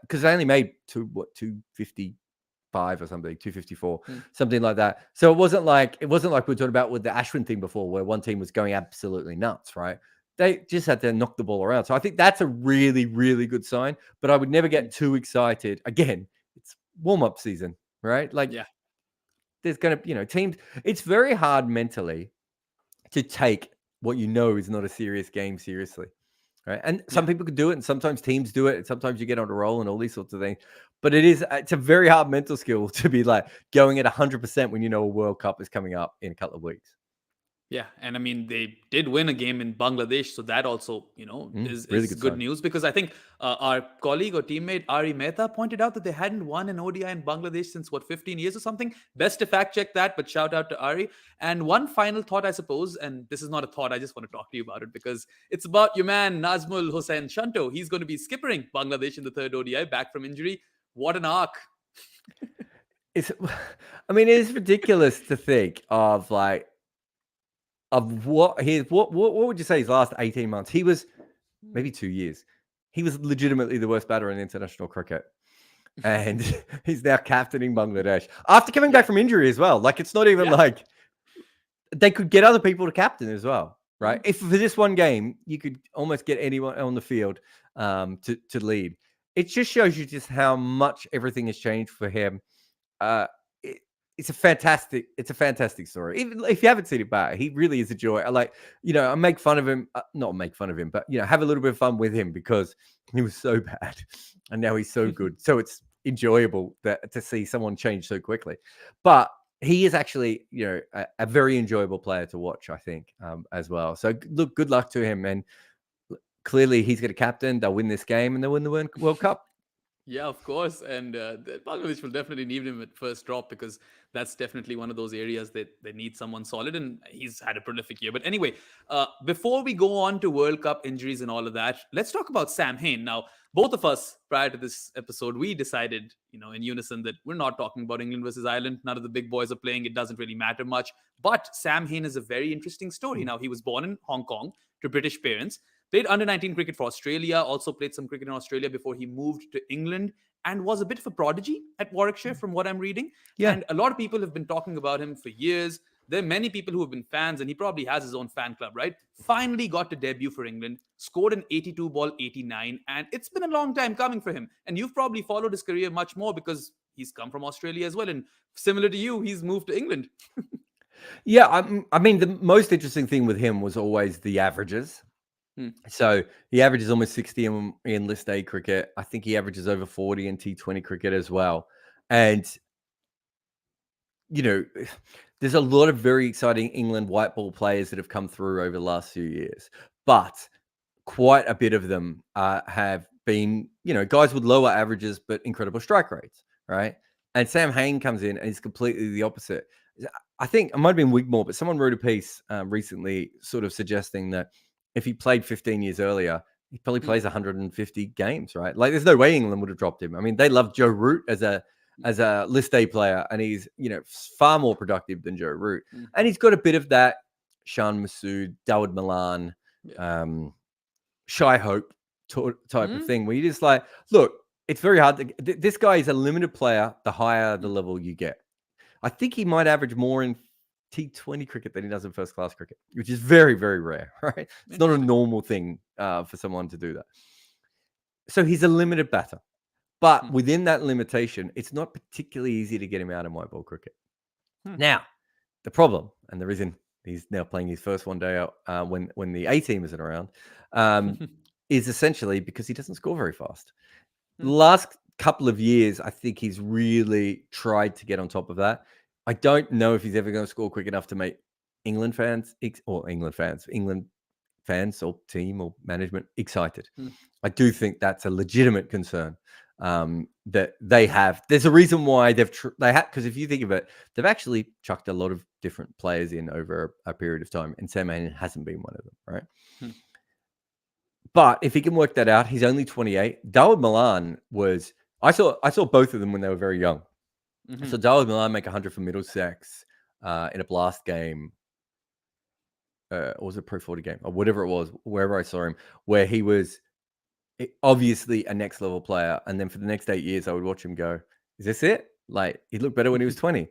because they only made 255 or something, 254, something like that. So it wasn't like we were talking about with the Ashwin thing before, where one team was going absolutely nuts, right? They just had to knock the ball around. So I think that's a really, really good sign. But I would never get too excited. Again, it's warm-up season, right? Like, there's going to, teams. It's very hard mentally to take what is not a serious game seriously. Right. And some people could do it, and sometimes teams do it, and sometimes you get on a roll and all these sorts of things. But it's a very hard mental skill to be like going at 100% when a World Cup is coming up in a couple of weeks. Yeah, and I mean, they did win a game in Bangladesh, so that also, is really good news, because I think our colleague or teammate Ari Mehta pointed out that they hadn't won an ODI in Bangladesh since 15 years or something. Best to fact check that, but shout out to Ari. And one final thought, I suppose, and this is not a thought, I just want to talk to you about it because it's about your man Nazmul Hossain Shanto. He's going to be skippering Bangladesh in the third ODI back from injury. What an arc! It's ridiculous to think of what would you say his last 18 months? He was maybe 2 years. He was legitimately the worst batter in international cricket. And he's now captaining Bangladesh after coming back from injury as well. Like, it's not even like they could get other people to captain as well, right? If for this one game, you could almost get anyone on the field to lead. It just shows you just how much everything has changed for him. It's a fantastic story. Even if you haven't seen it back, he really is a joy. I make fun of him, not make fun of him, but have a little bit of fun with him because he was so bad and now he's so good. So it's enjoyable to see someone change so quickly. But he is actually, a very enjoyable player to watch, I think, as well. So look, good luck to him. And clearly he's got a captain. They'll win this game and they'll win the World Cup. Yeah, of course. And Bangladesh will definitely need him at first drop because that's definitely one of those areas that they need someone solid. And he's had a prolific year. But anyway, before we go on to World Cup injuries and all of that, let's talk about Sam Hain. Now, both of us prior to this episode, we decided, in unison that we're not talking about England versus Ireland. None of the big boys are playing. It doesn't really matter much. But Sam Hain is a very interesting story. Now, he was born in Hong Kong to British parents. Played under-19 cricket for Australia, also played some cricket in Australia before he moved to England and was a bit of a prodigy at Warwickshire from what I'm reading. Yeah. And a lot of people have been talking about him for years. there are many people who have been fans, and he probably has his own fan club, right? Finally got to debut for England, scored an 82 ball 89, and it's been a long time coming for him. And you've probably followed his career much more because he's come from Australia as well. And similar to you, he's moved to England. Yeah, I mean, the most interesting thing with him was always the averages. So he averages almost 60 in List A cricket. I think he averages over 40 in T20 cricket as well. And, you know, there's a lot of very exciting England white ball players that have come through over the last few years. But quite a bit of them have been, you know, guys with lower averages, but incredible strike rates, right? And Sam Hain comes in and he's completely the opposite. I think it might have been Wigmore, but someone wrote a piece recently sort of suggesting that if he played 15 years earlier, he probably plays 150 games, right? Like there's no way England would have dropped him. I mean, they love Joe Root as a List A player, and he's, you know, far more productive than Joe Root. And he's got a bit of that Shan Masood, Dawid Malan, Shy Hope type of thing, where you're just like, look, it's very hard to, this guy is a limited player the higher the level you get. I think he might average more in T20 cricket than he does in first class cricket, which is very, very rare, right? It's not a normal thing for someone to do that. So he's a limited batter. But within that limitation, it's not particularly easy to get him out in white ball cricket. Now, the problem, and the reason he's now playing his first one day out when the A team isn't around, is essentially because he doesn't score very fast. The last couple of years, I think he's really tried to get on top of that. I don't know if he's ever going to score quick enough to make England fans or England fans or team or management excited. I do think that's a legitimate concern that they have. There's a reason why they have, because if you think of it, they've actually chucked a lot of different players in over a period of time, and Sam Hain hasn't been one of them, right? But if he can work that out, he's only 28. Dawid Malan was, I saw both of them when they were very young. So Dawid Malan make 100 for Middlesex in a blast game, or was it Pro 40 game, or whatever it was, wherever I saw him, where he was obviously a next level player. And then for the next 8 years, I would watch him go, is this it? Like, he looked better when he was 20.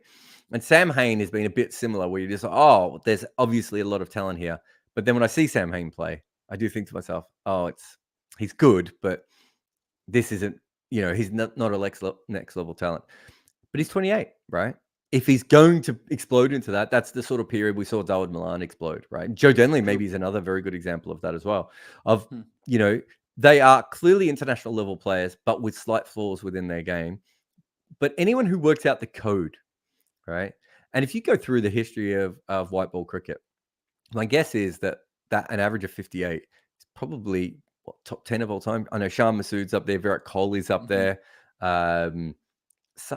And Sam Hain has been a bit similar, where you're just like, oh, there's obviously a lot of talent here. But then when I see Sam Hain play, I do think to myself, oh, he's good, but this isn't, you know, he's not a next level talent. But he's 28, right? If he's going to explode into that, that's the sort of period we saw Dawid Malan explode, right? Joe Denley maybe is another very good example of that as well. Of, you know, they are clearly international level players, but with slight flaws within their game. But anyone who works out the code, right? And if you go through the history of white ball cricket, my guess is that an average of 58 is probably top 10 of all time. I know Shan Masood's up there, Virat Kohli's up there.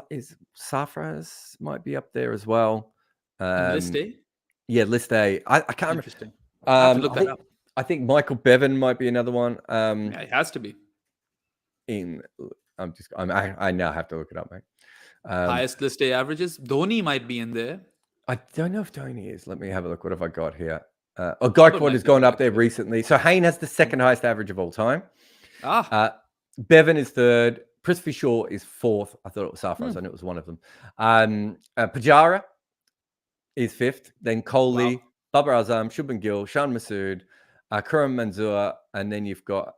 Is Safraz might be up there as well. List A? Yeah, List A. I can't remember. Interesting. I have to look that up. I think Michael Bevan might be another one. Yeah, it has to be. I now have to look it up, mate. Highest List A averages. Dhoni might be in there. I don't know if Dhoni is. Let me have a look. What have I got here? Gaikwad has gone up there recently. So Hain has the second highest average of all time. Bevan is third. Prithvi Shaw is fourth. I thought it was Safraz. I knew it was one of them. Pujara is fifth. Then Kohli, Babar Azam, Shubman Gill, Shan Masood, Khurram Manzoor, and then you've got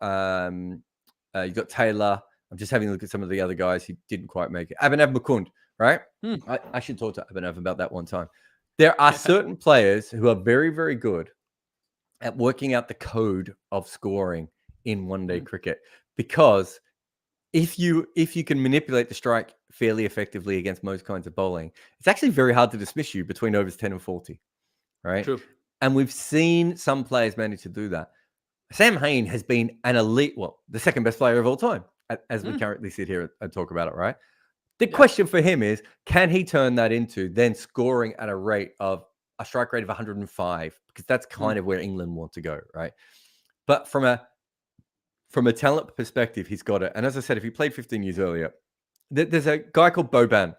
Taylor. I'm just having a look at some of the other guys who didn't quite make it. Abhinav Mukund, right? I should talk to Abhinav about that one time. There are certain players who are very, very good at working out the code of scoring in one-day cricket, because if you can manipulate the strike fairly effectively against most kinds of bowling, it's actually very hard to dismiss you between overs 10 and 40, right? True. And we've seen some players manage to do that. Sam Hain has been an elite, the second best player of all time, as we currently sit here and talk about it, right? The question for him is, can he turn that into then scoring at a rate of a strike rate of 105? Because that's kind of where England want to go, right? But from a talent perspective, he's got it. And as I said, if he played 15 years earlier, there's a guy called Boban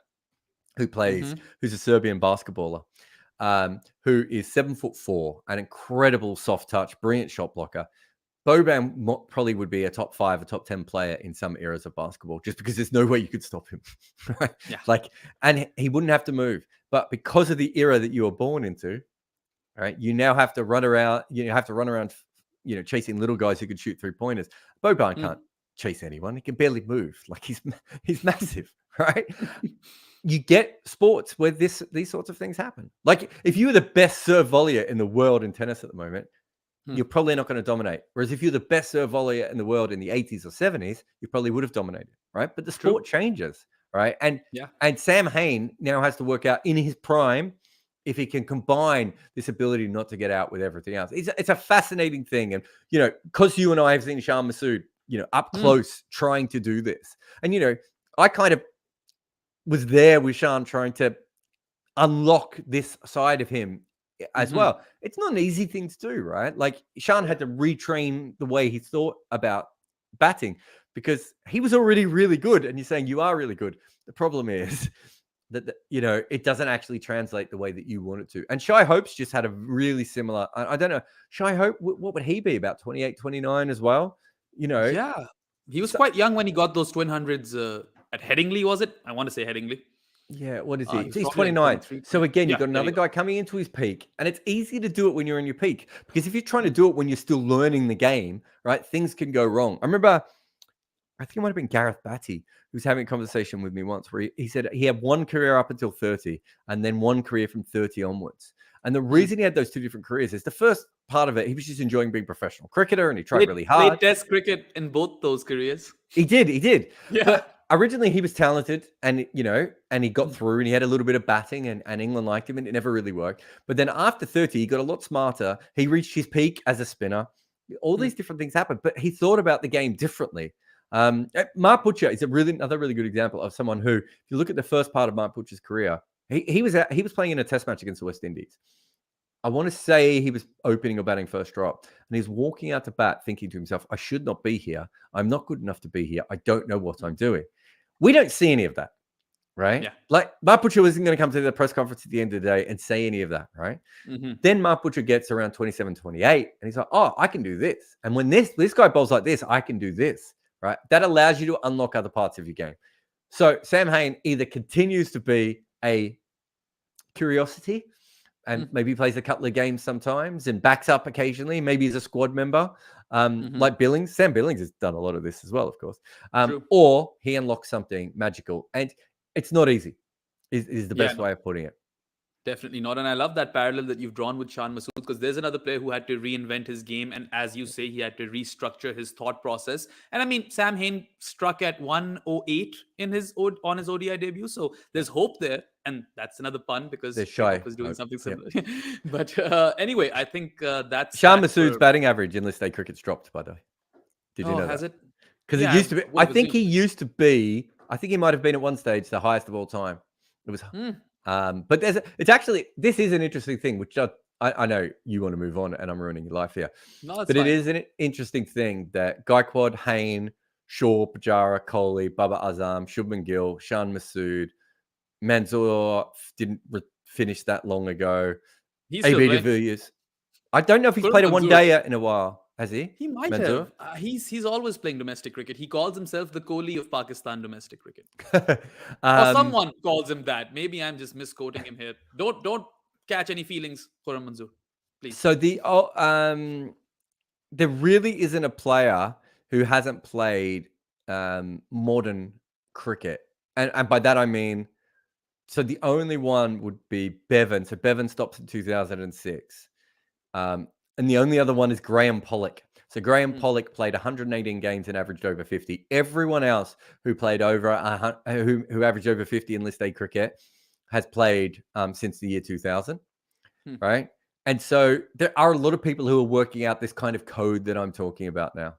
who plays, who's a Serbian basketballer, who is 7'4", an incredible soft touch, brilliant shot blocker. Boban probably would be a top 5, a top 10 player in some eras of basketball, just because there's no way you could stop him, right? Yeah. And he wouldn't have to move. But because of the era that you were born into, right, you now have to run around. You have to run around, chasing little guys who could shoot 3-pointers. Boban can't chase anyone. He can barely move. Like he's massive, right? You get sports where these sorts of things happen. Like if you were the best serve volleyer in the world in tennis at the moment, you're probably not going to dominate. Whereas if you're the best serve volleyer in the world in the 80s or 70s, you probably would have dominated, right? But the sport changes, right? And Sam Hain now has to work out in his prime if he can combine this ability not to get out with everything else. It's a fascinating thing. And, because you and I have seen Shan Masood, up close trying to do this. And, I kind of was there with Shan trying to unlock this side of him as well. It's not an easy thing to do, right? Like Shan had to retrain the way he thought about batting because he was already really good. And you're saying you are really good. The problem is that, it doesn't actually translate the way that you want it to. And Shai Hope's just had a really similar, I don't know, Shai Hope, what would he be, about 28, 29 as well? Yeah. He was quite young when he got those twin hundreds at Headingley, was it? I want to say Headingley. Yeah, what is he? He's 29. So again, you've got another guy coming into his peak, and it's easy to do it when you're in your peak because if you're trying to do it when you're still learning the game, right, things can go wrong. I remember, I think it might have been Gareth Batty who was having a conversation with me once where he said he had one career up until 30 and then one career from 30 onwards. And the reason he had those two different careers is the first part of it, he was just enjoying being a professional cricketer and he tried really hard. Played Test cricket in both those careers. He did. Yeah. But originally he was talented and, and he got through and he had a little bit of batting and England liked him and it never really worked. But then after 30, he got a lot smarter. He reached his peak as a spinner. All these different things happened, but he thought about the game differently. Mark Butcher is another really good example of someone who, if you look at the first part of Mark Butcher's career, he was playing in a test match against the West Indies. I want to say he was opening or batting first drop, and he's walking out to bat thinking to himself, I should not be here. I'm not good enough to be here. I don't know what I'm doing. We don't see any of that, right? Yeah. Like Mark Butcher wasn't going to come to the press conference at the end of the day and say any of that, right? Then Mark Butcher gets around 27, 28, and he's like, oh, I can do this. And when this guy bowls like this, I can do this, right? That allows you to unlock other parts of your game. So Sam Hain either continues to be a curiosity and maybe plays a couple of games sometimes and backs up occasionally. Maybe he's a squad member, like Billings. Sam Billings has done a lot of this as well, of course. Or he unlocks something magical. And it's not easy, is the best way of putting it. Definitely not. And I love that parallel that you've drawn with Shan Masood because there's another player who had to reinvent his game. And as you say, he had to restructure his thought process. And I mean, Sam Hain struck at 108 on his ODI debut. So there's hope there. And that's another pun because Shai was doing something similar. But anyway, I think that's... Shan Masood's batting average in list A cricket's dropped, by the way. Did you know has that? it? Because it used to be... I think he might have been at one stage the highest of all time. It was... But this is an interesting thing, which I know you want to move on and I'm ruining your life here. No, that's but fine. It is an interesting thing that Gaikwad, Hain, Shaw, Pujara, Kohli, Baba Azam, Shubman Gill, Shan Masood, Manzoor didn't finish that long ago. He's AB still de Villiers. I don't know if he's played a one-dayer in a while. Has he? He might Manzoor? have. He's always playing domestic cricket. He calls himself the Kohli of Pakistan domestic cricket. Or someone calls him that. Maybe I'm just misquoting him here. Don't catch any feelings, Khurram Manzoor, please. So there really isn't a player who hasn't played modern cricket, and by that I mean, so the only one would be Bevan. So Bevan stops in 2006. And the only other one is Graham Pollock. So Graham Pollock played 118 games and averaged over 50. Everyone else who played who averaged over 50 in List A cricket has played since the year 2000, right? And so there are a lot of people who are working out this kind of code that I'm talking about now.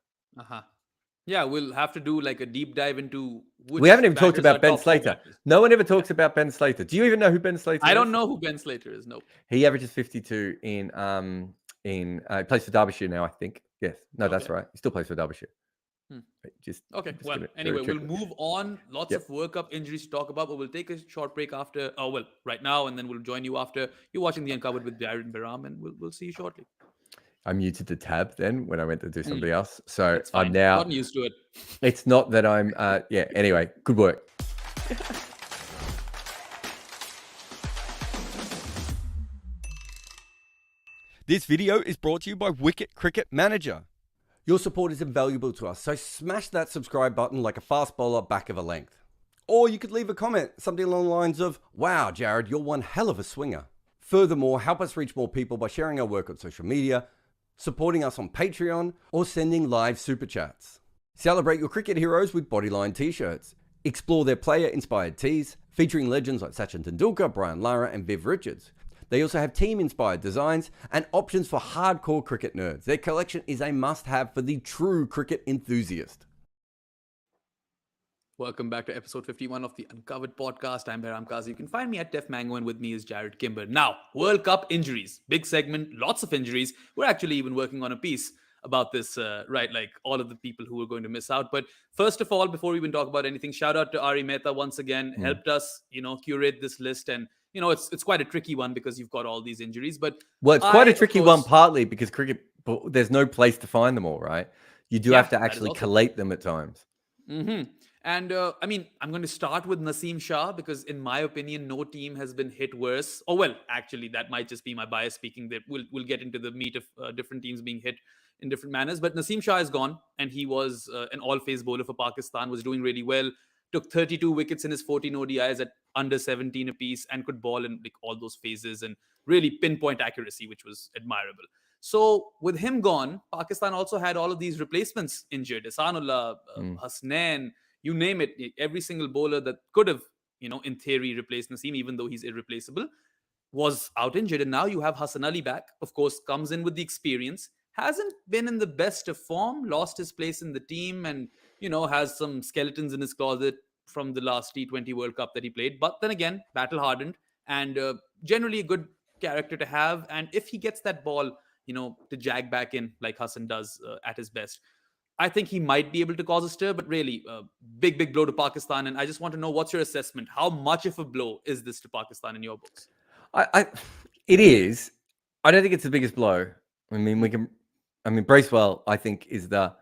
Yeah, we'll have to do like a deep dive into. We haven't even talked about Ben Slater. No one ever talks about Ben Slater. Do you even know who Ben Slater is? I don't know who Ben Slater is. Nope. He averages 52 in he plays for Derbyshire now, I think. Yes. No, that's right. He still plays for Derbyshire. Well, anyway, we'll move on. Lots of World Cup injuries to talk about, but we'll take a short break after. Right now, and then we'll join you after you're watching The Uncovered with Jared Baram, and we'll see you shortly. I muted the tab then when I went to do something else. So I'm now gotten used to it. It's not that I'm anyway, good work. This video is brought to you by Wicket Cricket Manager. Your support is invaluable to us, so smash that subscribe button like a fast bowler back of a length. Or you could leave a comment, something along the lines of, "Wow, Jared, you're one hell of a swinger." Furthermore, help us reach more people by sharing our work on social media, supporting us on Patreon, or sending live super chats. Celebrate your cricket heroes with Bodyline t-shirts. Explore their player-inspired tees, featuring legends like Sachin Tendulkar, Brian Lara, and Viv Richards. They also have team-inspired designs and options for hardcore cricket nerds. Their collection is a must-have for the true cricket enthusiast. Welcome back to episode 51 of the Uncovered podcast. I'm Behram Kazi. You can find me at Def Mango, and with me is Jared Kimber. Now, World Cup injuries. Big segment, lots of injuries. We're actually even working on a piece about this, right? Like all of the people who are going to miss out. But first of all, before we even talk about anything, shout out to Ari Mehta once again. Helped us, curate this list. And, it's quite a tricky one because you've got all these injuries. But Well, it's quite a tricky one, partly because cricket, there's no place to find them all, right? You do have to actually collate them at times. Mm-hmm. And I'm going to start with Naseem Shah because, in my opinion, no team has been hit worse. Oh, well, actually, that might just be my bias speaking. That we'll get into the meat of different teams being hit in different manners. But Naseem Shah is gone, and he was an all-phase bowler for Pakistan, was doing really well. Took 32 wickets in his 14 ODIs at under 17 apiece and could bowl in like all those phases and really pinpoint accuracy, which was admirable. So with him gone, Pakistan also had all of these replacements injured. Hasanullah, Hasnain, you name it. Every single bowler that could have, in theory, replaced Naseem, even though he's irreplaceable, was out injured. And now you have Hassan Ali back. Of course, comes in with the experience. Hasn't been in the best of form, lost his place in the team, and has some skeletons in his closet from the last T20 World Cup that he played. But then again, battle hardened and generally a good character to have. And if he gets that ball, to jag back in like Hassan does at his best, I think he might be able to cause a stir. But really, big blow to Pakistan. And I just want to know, what's your assessment? How much of a blow is this to Pakistan in your books? It is. I don't think it's the biggest blow. Bracewell, I think, is the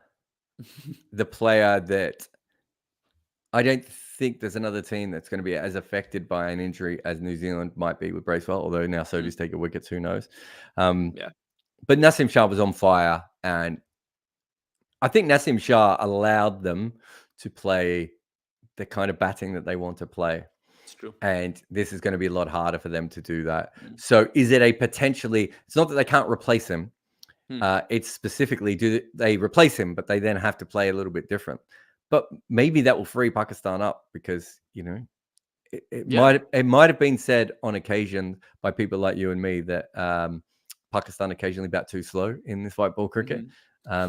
player that I don't think there's another team that's going to be as affected by an injury as New Zealand might be with Bracewell, although now so does take a wickets, who knows. But Naseem Shah was on fire, and I think Naseem Shah allowed them to play the kind of batting that they want to play. It's true. And this is going to be a lot harder for them to do that. So is it it's not that they can't replace him. It's specifically, do they replace him, but they then have to play a little bit different. But maybe that will free Pakistan up because, it might have been said on occasion by people like you and me that Pakistan occasionally bat too slow in this white ball cricket.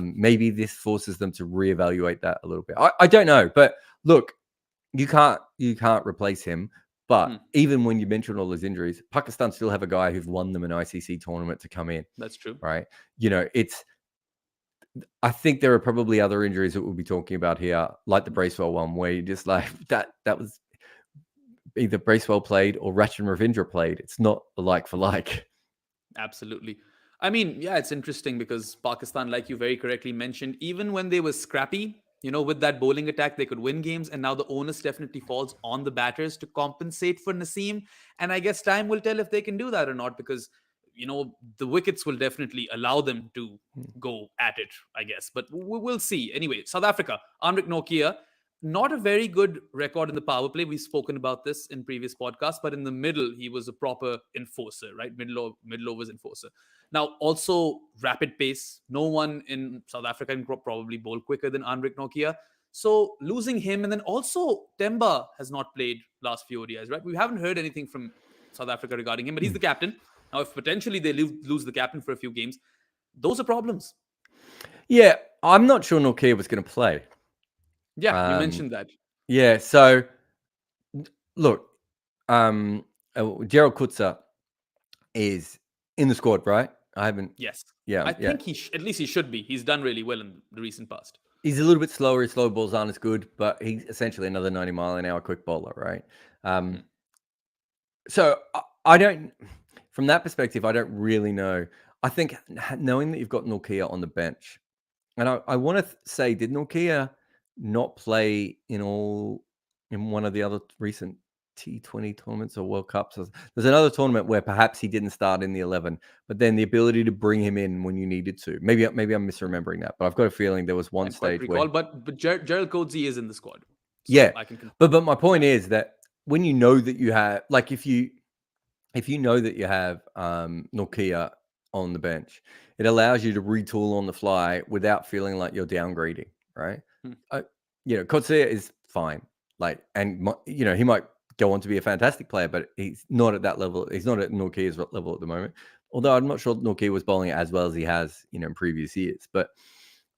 Maybe this forces them to reevaluate that a little bit. I don't know, but look, you can't replace him. But even when you mention all those injuries, Pakistan still have a guy who's won them an ICC tournament to come in. That's true, right? I think there are probably other injuries that we'll be talking about here, like the Bracewell one, where you just like that was either Bracewell played or Rachin Ravindra played. It's not like for like. Absolutely. It's interesting because Pakistan, like you very correctly mentioned, even when they were scrappy, with that bowling attack, they could win games. And now the onus definitely falls on the batters to compensate for Naseem. And I guess time will tell if they can do that or not, because, the wickets will definitely allow them to go at it, I guess. But we'll see. Anyway, South Africa, Anrich Nokia, not a very good record in the power play. We've spoken about this in previous podcasts, but in the middle, he was a proper enforcer, right? Middle overs enforcer. Now, also rapid pace. No one in South Africa can probably bowl quicker than Anrich Nokia. So losing him, and then also Temba has not played last few ODIs, right? We haven't heard anything from South Africa regarding him, but he's the captain. Now, if potentially they lose the captain for a few games, those are problems. Yeah, I'm not sure Nokia was going to play. Yeah, you mentioned that. Yeah, so look, Gerald Kutzer is in the squad, right? Yes. Yeah, I think at least he should be. He's done really well in the recent past. He's a little bit slower. His slow balls aren't as good, but he's essentially another 90-mile-an-hour quick bowler, right? So from that perspective, I don't really know. I think knowing that you've got Nokia on the bench, and I want to say, did Nokia not play in one of the other recent T20 tournaments or World Cups. There's another tournament where perhaps he didn't start in the 11, but then the ability to bring him in when you needed to. Maybe I'm misremembering that, but I've got a feeling there was one stage recall, where. but Gerald Coetzee is in the squad. So yeah, I can but my point is that when you know that you have, like, if you know that you have Nokia on the bench, it allows you to retool on the fly without feeling like you're downgrading, right? Coetzee is fine, like, and he might go on to be a fantastic player, but he's not at that level. He's not at Nokia's level at the moment. Although I'm not sure Nokia was bowling as well as he has, in previous years. But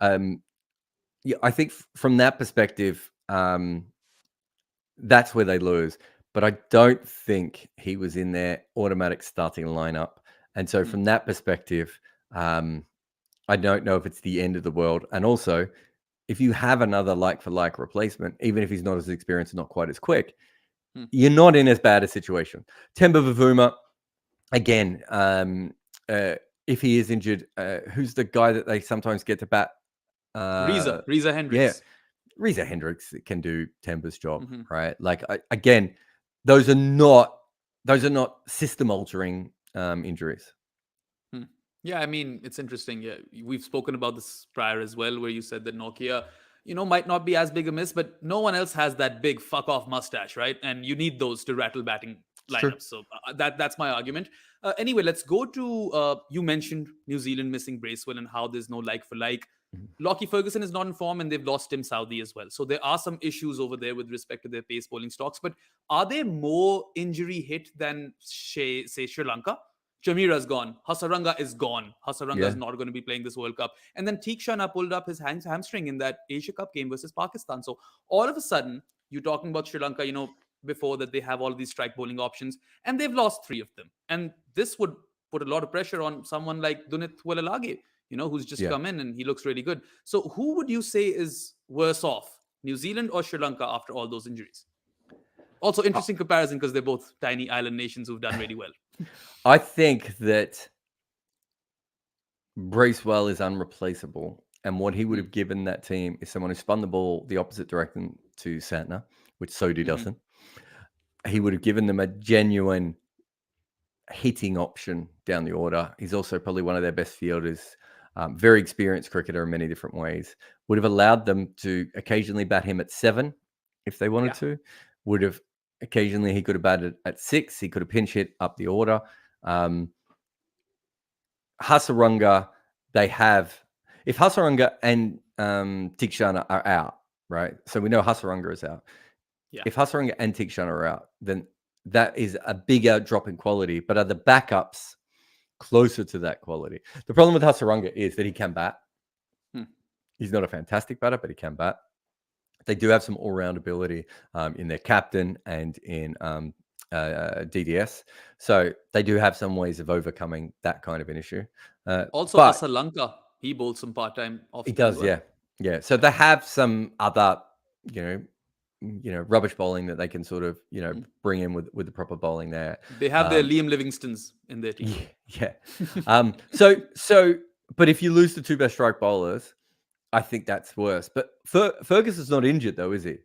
I think from that perspective, that's where they lose. But I don't think he was in their automatic starting lineup. And so from that perspective, I don't know if it's the end of the world. And also, if you have another like-for-like replacement, even if he's not as experienced and not quite as quick, you're not in as bad a situation. Temba Bavuma, again, if he is injured, who's the guy that they sometimes get to bat? Reza Hendricks. Yeah, Reza Hendricks can do Temba's job, right? Like, again, those are not system-altering injuries. Yeah, I mean, it's interesting. Yeah, we've spoken about this prior as well, where you said that Nokia, might not be as big a miss, but no one else has that big fuck off mustache, right? And you need those to rattle batting lineups. So that's my argument. Anyway, let's go to you mentioned New Zealand missing Bracewell and how there's no like for like. Lockie Ferguson is not in form and they've lost Tim Southee as well. So there are some issues over there with respect to their pace bowling stocks. But are they more injury hit than, say Sri Lanka? Chamira's gone. Hasaranga is gone. Hasaranga is not going to be playing this World Cup. And then Theekshana pulled up his hamstring in that Asia Cup game versus Pakistan. So all of a sudden, you're talking about Sri Lanka, before that they have all these strike bowling options, and they've lost 3 of them. And this would put a lot of pressure on someone like Dunith Walalage, who's just come in and he looks really good. So who would you say is worse off, New Zealand or Sri Lanka after all those injuries? Also, interesting comparison because they're both tiny island nations who've done really well. I think that Bracewell is unreplaceable. And what he would have given that team is someone who spun the ball the opposite direction to Santner, which Sodhi doesn't. He would have given them a genuine hitting option down the order. He's also probably one of their best fielders, very experienced cricketer in many different ways. Would have allowed them to occasionally bat him at 7 if they wanted to. Would have occasionally, he could have batted at 6. He could have pinch hit up the order. Hasaranga, they have, if Hasaranga and Theekshana are out, right? So we know Hasaranga is out. If Hasaranga and Theekshana are out, then that is a bigger drop in quality. But are the backups closer to that quality? The problem with Hasaranga is that he can bat. He's not a fantastic batter, but he can bat. They do have some all-round ability in their captain and in DDS. So they do have some ways of overcoming that kind of an issue. Also, Asalanka, he bowls some part-time off. He does, yeah. So they have some other, rubbish bowling that they can sort of, bring in with the proper bowling there. They have their Liam Livingstons in their team. Yeah. But if you lose the 2 best strike bowlers, I think that's worse. But Ferguson's not injured though, is he?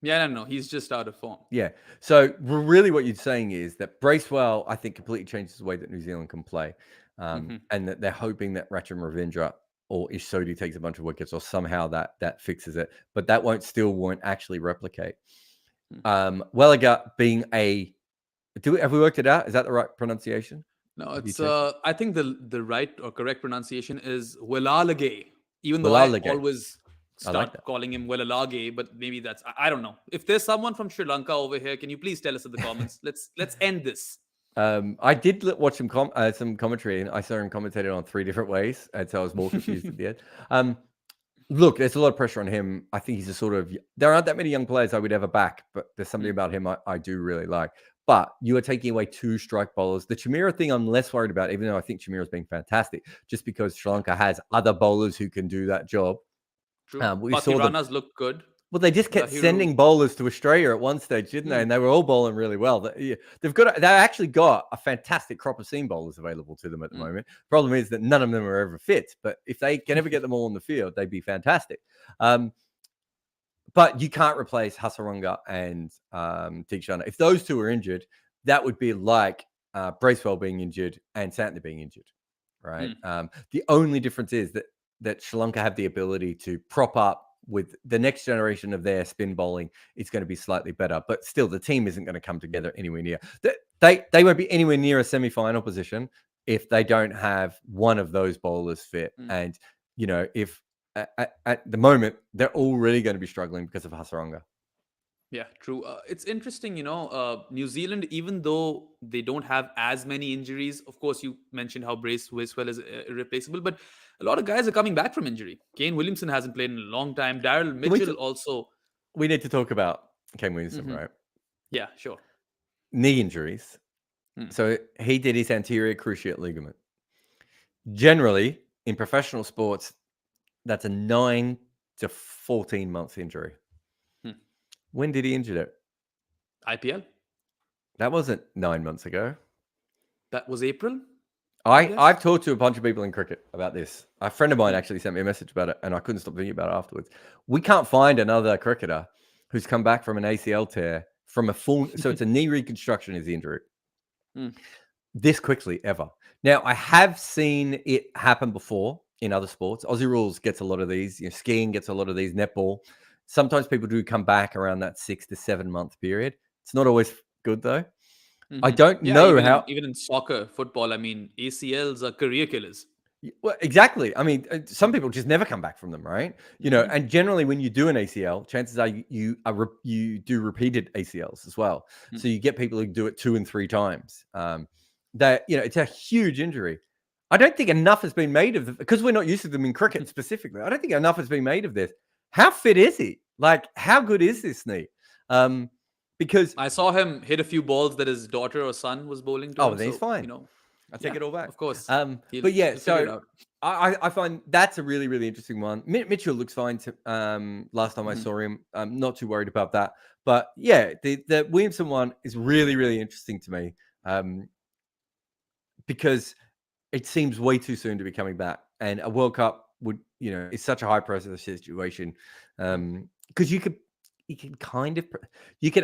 Yeah, no, he's just out of form. Yeah. So really what you're saying is that Bracewell, I think, completely changes the way that New Zealand can play. And that they're hoping that Rachin Ravindra or Ish Sodhi takes a bunch of wickets or somehow that fixes it. But that won't actually replicate. Welliger being have we worked it out? Is that the right pronunciation? No, it's I think the right or correct pronunciation is Wellalage. Even though I always start calling him Wellalage, but maybe that's, I don't know. If there's someone from Sri Lanka over here, can you please tell us in the comments? Let's end this. I did watch some commentary, and I saw him commentated on 3 different ways, and so I was more confused at the end. Look, there's a lot of pressure on him. I think he's a sort of, there aren't that many young players I would ever back, but there's something about him I do really like. But you are taking away 2 strike bowlers. The Chamira thing I'm less worried about, even though I think Chamira's been fantastic, just because Sri Lanka has other bowlers who can do that job. True. Patiranas look good. Well, they just kept sending bowlers to Australia at one stage, didn't they? And they were all bowling really well. They actually got a fantastic crop of seam bowlers available to them at the moment. Problem is that none of them are ever fit. But if they can ever get them all on the field, they'd be fantastic. but you can't replace Hasaranga and Tikshana. If those two are injured, that would be like Bracewell being injured and Santner being injured, right? The only difference is that Sri Lanka have the ability to prop up with the next generation of their spin bowling. It's going to be slightly better, but still the team isn't going to come together anywhere near. They won't be anywhere near a semi-final position if they don't have one of those bowlers fit. And, you know, if at the moment, they're already going to be struggling because of Hasaranga. Yeah, true. It's interesting, New Zealand, even though they don't have as many injuries, of course, you mentioned how Bracewell is irreplaceable, but a lot of guys are coming back from injury. Kane Williamson hasn't played in a long time. Daryl Mitchell also. We need to talk about Kane Williamson, right? Yeah, sure. Knee injuries. So he did his anterior cruciate ligament. Generally, in professional sports, that's a 9 to 14 month injury. When did he injure it? IPL? That wasn't 9 months ago. That was April? I've talked to a bunch of people in cricket about this. A friend of mine actually sent me a message about it, and I couldn't stop thinking about it afterwards. We can't find another cricketer who's come back from an ACL tear from a full... So it's a knee reconstruction is the injury. This quickly, ever. Now, I have seen it happen before in other sports. Aussie Rules gets a lot of these. Skiing gets a lot of these. Netball. Sometimes people do come back around that 6 to 7 month period. It's not always good, though. I don't know how... Even in soccer, football, I mean, ACLs are career killers. Well, exactly. I mean, some people just never come back from them, right? You know, and generally when you do an ACL, chances are you do repeated ACLs as well. So you get people who do it 2 and 3 times. That, you know, it's a huge injury. I don't think enough has been made of it because we're not used to them in cricket specifically. I don't think enough has been made of this. How fit is he? Like, how good is this knee? Because I saw him hit a few balls that his daughter or son was bowling to. Oh, then he's fine. I take it all back. Of course. But yeah, so I find that's a really, really interesting one. Mitchell looks fine last time I saw him. I'm not too worried about that. But yeah, the Williamson one is really, really interesting to me because it seems way too soon to be coming back. And a World Cup would, it's such a high pressure situation because you can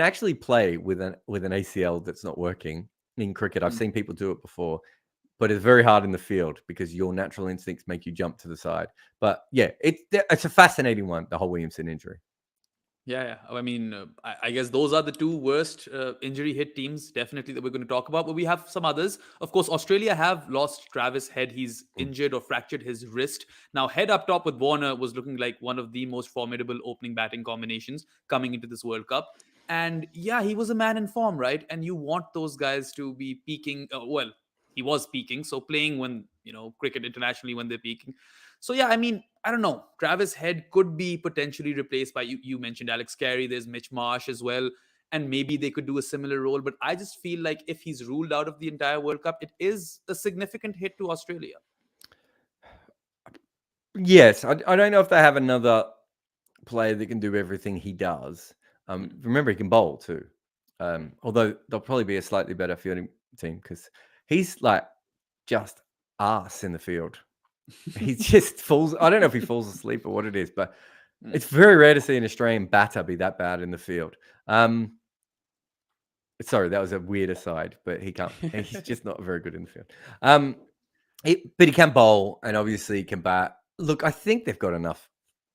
actually play with an ACL that's not working in cricket. I've seen people do it before, but it's very hard in the field because your natural instincts make you jump to the side. But yeah, it's a fascinating one, the whole Williamson injury. Yeah. I mean, I guess those are the two worst injury hit teams, definitely, that we're going to talk about. But we have some others. Of course, Australia have lost Travis Head. He's injured or fractured his wrist. Now, Head up top with Warner was looking like one of the most formidable opening batting combinations coming into this World Cup. And yeah, he was a man in form, right? And you want those guys to be peaking. Well, he was peaking. So playing when, cricket internationally when they're peaking. So yeah, I mean, I don't know. Travis Head could be potentially replaced by, you mentioned Alex Carey. There's Mitch Marsh as well. And maybe they could do a similar role. But I just feel like if he's ruled out of the entire World Cup, it is a significant hit to Australia. Yes. I don't know if they have another player that can do everything he does. Remember, he can bowl too. Although there'll probably be a slightly better fielding team because he's like just arse in the field. He just falls. I don't know if he falls asleep or what it is, but it's very rare to see an Australian batter be that bad in the field. Sorry, that was a weird aside, but he can't. He's just not very good in the field. But he can bowl and obviously he can bat. Look, I think they've got enough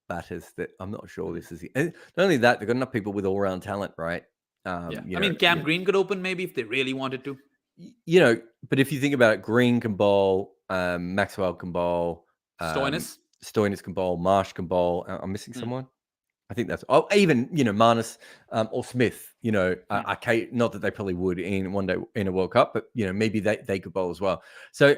batters that I'm not sure this is. Not only that, they've got enough people with all-round talent, right? I mean, Cam Green could open maybe if they really wanted to. But if you think about it, Green can bowl, Maxwell can bowl, Stoinis can bowl, Marsh can bowl. I'm missing someone. I think that's even Marnus or Smith. Okay, not that they probably would in one day in a World Cup, but maybe they could bowl as well. So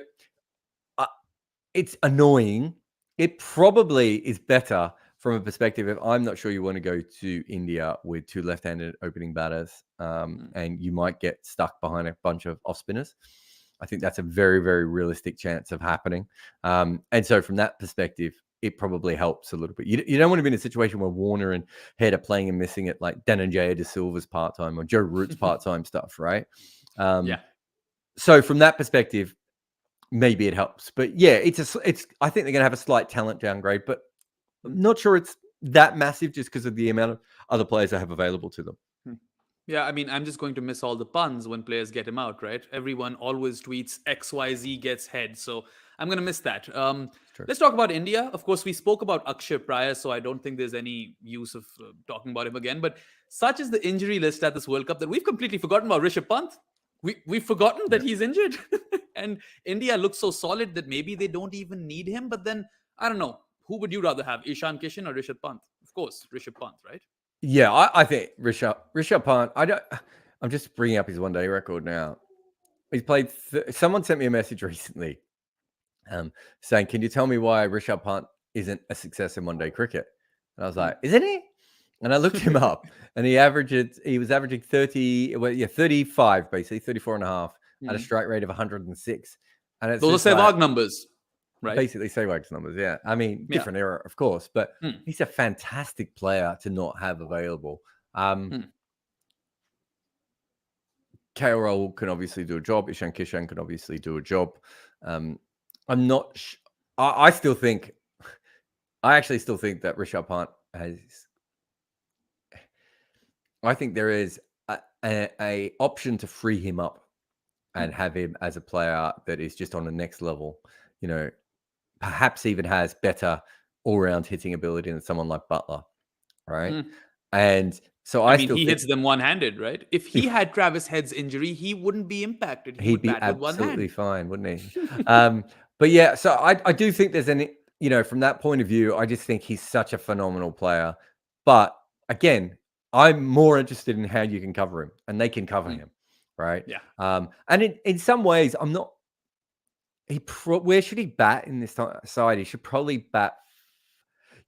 it's annoying. It probably is better from a perspective of I'm not sure you want to go to India with 2 left-handed opening batters, and you might get stuck behind a bunch of off-spinners. I think that's a very, very realistic chance of happening. And so from that perspective, it probably helps a little bit. You don't want to be in a situation where Warner and Head are playing and missing it like Dhananjaya De Silva's part-time or Joe Root's part-time stuff, right? So from that perspective, maybe it helps. But yeah, I think they're going to have a slight talent downgrade, but I'm not sure it's that massive just because of the amount of other players they have available to them. Yeah, I mean, I'm just going to miss all the puns when players get him out, right? Everyone always tweets XYZ gets head. So I'm going to miss that. Let's talk about India. Of course, we spoke about Akshay prior, so I don't think there's any use of talking about him again. But such is the injury list at this World Cup that we've completely forgotten about Rishabh Pant. We've forgotten that he's injured. And India looks so solid that maybe they don't even need him. But then, I don't know. Who would you rather have, Ishan Kishan or Rishabh Pant? Of course, Rishabh Pant, right? Yeah, I think Rishabh Pant. I'm just bringing up his one-day record now. He's played. Someone sent me a message recently, saying, "Can you tell me why Rishabh Pant isn't a success in one-day cricket?" And I was like, "Isn't he?" And I looked him up, and he was averaging 35 basically, 34 and a half at a strike rate of 106. And it's those are Sehwag numbers. Right. Basically, Sehwag's numbers, yeah. I mean, different era, of course, but he's a fantastic player to not have available. KL Rahul can obviously do a job. Ishan Kishan can obviously do a job. I'm not. I actually still think that Rishabh Pant has. I think there is a option to free him up and have him as a player that is just on the next level. You know. Perhaps even has better all-round hitting ability than someone like Butler, right? And so I mean, he hits them one-handed, right? If he had Travis Head's injury, he wouldn't be impacted. He would be bat with one hand. absolutely fine, wouldn't he? But yeah, so I do think there's from that point of view, I just think he's such a phenomenal player. But again, I'm more interested in how you can cover him, and they can cover him, right? Yeah. And in some ways, I'm not. Where should he bat in this side? He should probably bat.